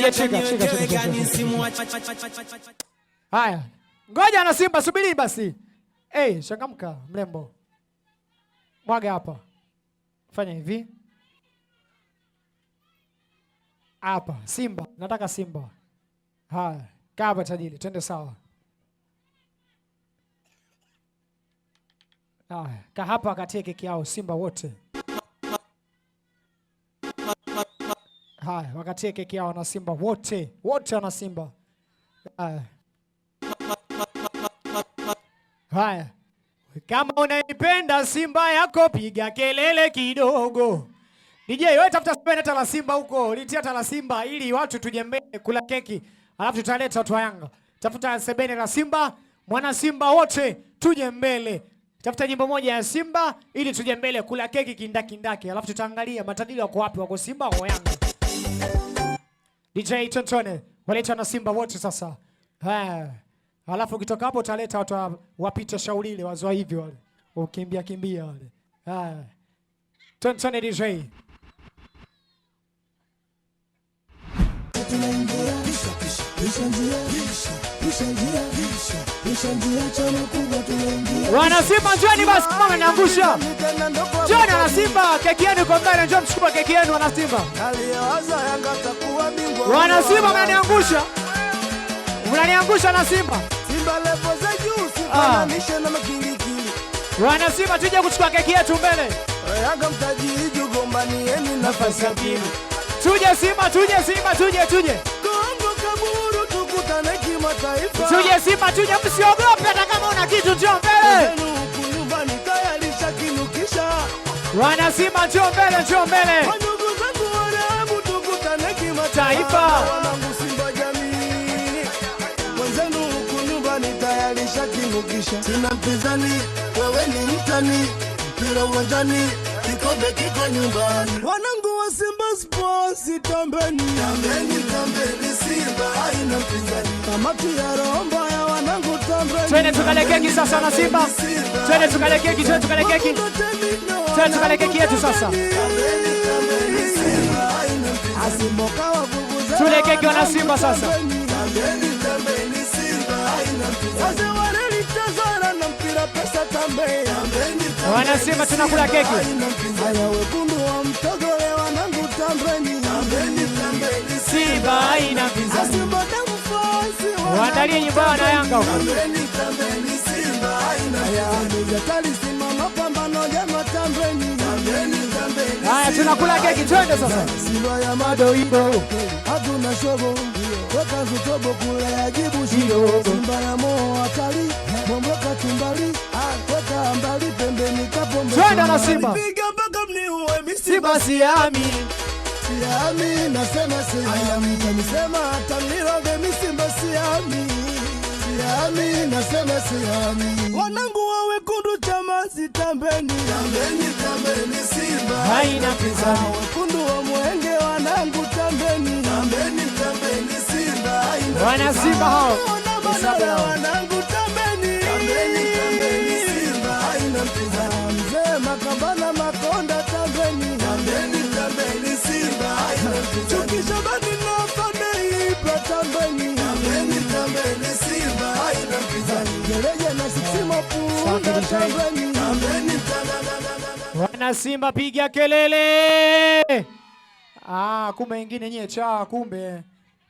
gani simwache. Haya. Ngoja wana Simba subiri basi. Changamka mrembo. Mwaga hapa. Fanya hivi. Hapa Simba, nataka Simba. Haya, kaa hapa tajiri, twende sawa. Haya, kaa hapa akatie keki yao Simba wote. Haya, wakatie keki yao na Simba wote. Wote wana Simba. Haya. Kama unaipenda Simba yako piga kelele kidogo. DJ wewe tafuta sebene la Simba huko, litia la Simba ili watu tuje mbele kula keki. Alafu tutaleta watu wa Yanga. Tafuta sebene la Simba, mwana Simba wote tuje mbele. Tafuta nyimbo moja ya Simba ili tuje mbele kula keki kindaki. Alafu tutaangalia matajiri wako wapi, wako Simba au Yanga. DJ Tontone, waleta na Simba wote sasa. Alafu ukitoka hapo utaleta watu wapita shauri ile wazoa hivi wale. Ukimbia wale. Tontone DJ. Wana Simba njoni basi, mama niangusha. Njoni wana Simba, keki yenu kwa mbele, njoo mchukue keki yenu wana Simba. Wana Simba mnaniangusha. Mnaniangusha na Simba. Simba level za juu, sifananishe na makilikili. Wana Simba tuje kuchukua keki yetu mbele. Yanga mtajiri jugombanieni nafasi ya pili. Tuje Simba, tuje. Kongo kaburu tukutane kimataifa. Tuje Simba, tuje msiogope hata kama una kitu njoo mbele. Huku nyumbani tayarisha kinukisha. Wana Simba njoo mbele. Wandugu zangu wanangu tukutane kimataifa. Wanangu Simba jamii. Mwenzenu huku nyumbani tayarisha kinukisha. kisha sina mpinzani, wewe ni mtani, mpira uwanjani, kikombe kiko nyumbani. Wanangu wa Simba Sports, tambeni, tambeni, tambeni, Simba haina mpinzani. Kamati ya roho mbaya, wanangu tambeni. Twende tukale keki sasa na Simba. Twende tukale keki, twende tukale keki. Twende tukale keki yetu sasa. Asimboka wa vuvuza. Tule keki wana Simba sasa. Tambeni, tambeni, Simba haina mpinzani. Wazee waneli tazara na mpira pesa tambeni. Wana Simba tunakula keki. Haya wekundu wa mtogole wanangu tambeni. Tambeni, tambeni, Simba haina mpinzani. Asimboka mfosi. Waandalie nyumba na Yanga huko. Tambeni, tambeni, Simba haina mpinzani. Tali simama pambano jema tambeni. Tambeni, tambeni. Haya tunakula keki, twende sasa. Simba ya madoido. Hatuna shobo. Weka zutobo kule ajibu shido. Simba ya moo hatari. Momboka tumbali. Weka mbali pembeni kapombe. Twende na Simba. Piga mpaka mniue mimi Simba siami. siami. Nasema siami. Nisema hata niroge mimi Simba siami. Siami. Nasema siami. Wanangu wa wekundu chama sitambeni. Tambeni, tambeni, Simba haina mpinzani. Wekundu wa mwenge wanangu tambeni. Tambeni, tambeni, Simba haina Wana Simba hao. wanangu tambeni. Tambeni, tambeni, Simba haina mpinzani. Mzee Makambana Makonda tambeni. Tambeni, tambeni, Simba haina mpinzani. Tukishabani na Fadei tambeni. Tambeni, tambeni, Simba haina mpinzani. Gereje na Sisimo Punda tambeni. Tambeni, Wana Simba piga kelele. Kumbe wengine nye cha kumbe.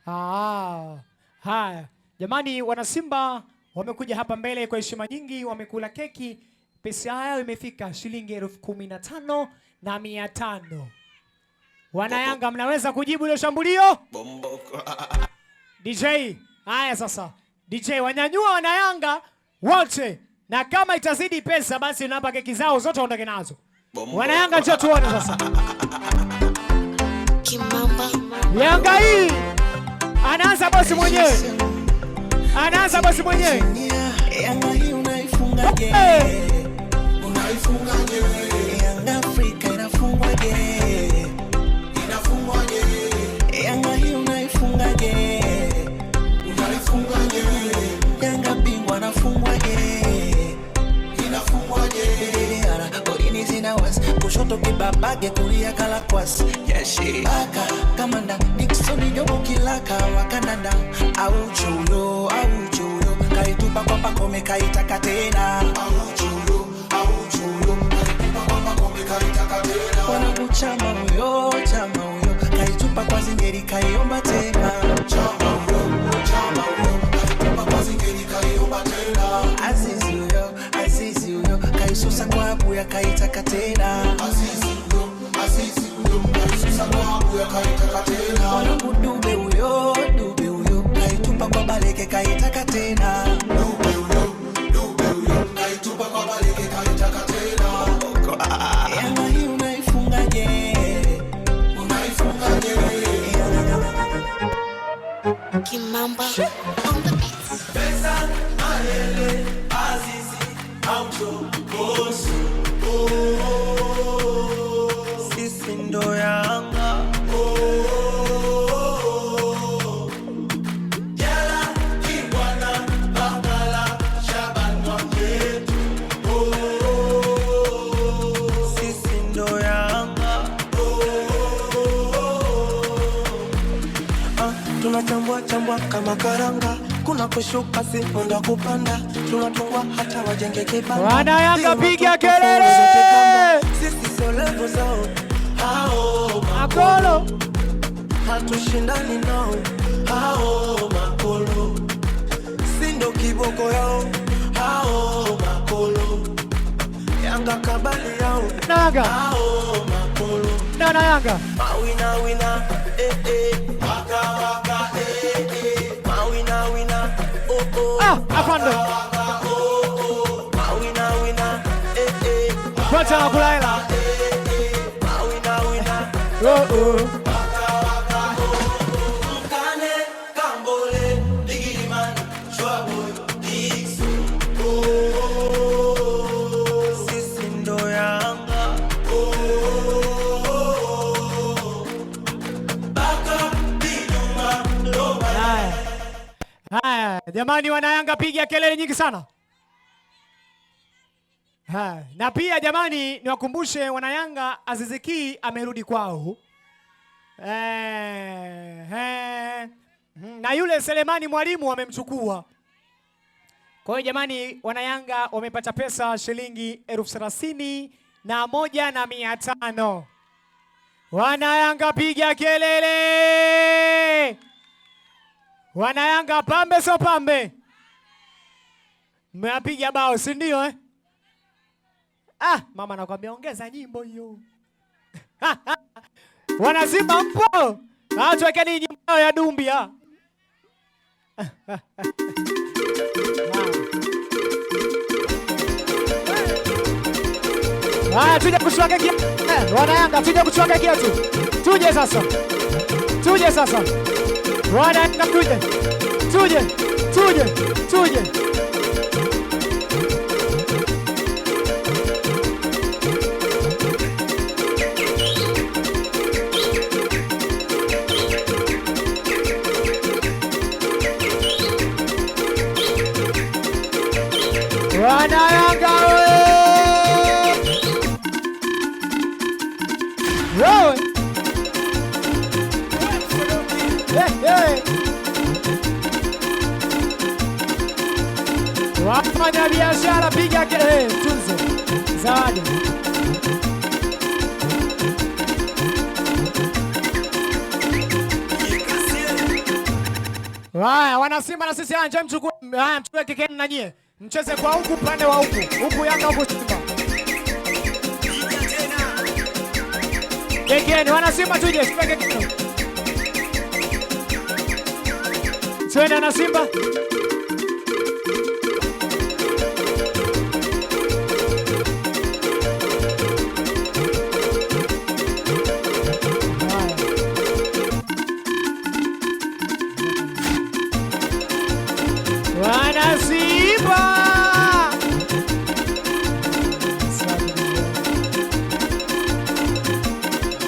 Haya. Jamani, wana Simba wamekuja hapa mbele kwa heshima nyingi, wamekula keki. Pesa yao imefika shilingi 15,500. Wana Yanga mnaweza kujibu ile shambulio? DJ, haya sasa. DJ wanyanyua wana Yanga wote. Na kama itazidi pesa basi unapa keki zao zote ondoke nazo. Wana Yanga njoo tuone sasa. Yanga hii anaanza bosi mwenyewe. Anaanza bosi mwenyewe. Yanga hii unaifungaje? Unaifungaje? Yanga Afrika inafungwaje? Inafungwaje? Yanga hii unaifungaje? Unaifungaje? Yanga bingwa anafungwaje? Inafungwaje? Golini zinawas kushoto kibabage kulia kala kwasi. Yeshi baka kamanda Nixon Jomo Kilaka wakananda au chulo kaitupa kwa pakome kaitaka tena au chulo kaitupa kwa pakome kaitaka tena wanakuchama huyo kaitupa kwa zingeri kaiomba tena chama huyo kaitupa kwa zingeri kaiomba tena Azizi huyo kaisusa kwa abu ya kaitaka tena Azizi huyo kaisusa kwa abu ya kaitaka tena wanangu Dube huyo kaitupa kwa baleke kaitaka tena Dube huyo kaitupa kwa baleke kaitaka tena Yanga hii unaifungaje? Unaifungaje? Kimamba on the beat. Pesa Mayele Azizi Auto Boss sisi ndo Yanga Jala Kibwana Bakala Shaban Mwaketu sisi ndo Yanga tunachambua kama karanga kuna kushuka siponda kupanda tunatungwa hata wajenge kibanda Wana Yanga piga kelele. sisi sio level zao hao Makolo hatushindani nao hao makolo sindo kiboko yao hao makolo Yanga kabali yao Naga hao makolo Nana Yanga wina waka wina afande wina Pata na kulaila wina Mkane Kambole Biggie Man Trouble Dixon Jamani wanayanga piga kelele nyingi sana. Na pia jamani niwakumbushe wanayanga Aziz Ki amerudi kwao. Na yule Selemani Mwalimu wamemchukua. Kwa hiyo jamani wanayanga wamepata pesa shilingi 31,500. Wanayanga piga kelele. Wanayanga pambe so pambe. Mmepiga bao si ndio eh? Mama nakwambia ongeza nyimbo hiyo. Wana Simba mpo? Tuwekeni nyimbo ya Dumbia. Tuje kuchukua keki. Wanayanga tuje kuchukua keki yetu. Tuje sasa. Wanayanga tuje. Wanayanga wewe. Wafanya biashara piga tunzo. Zawadi. Wana Simba na sisi anje mchukue kekeni na nyie. Mcheze kwa huku pande wa huku. Huku Yanga huku Simba. Kekeni wana Simba tuje tupe kekeni. Twende na Simba.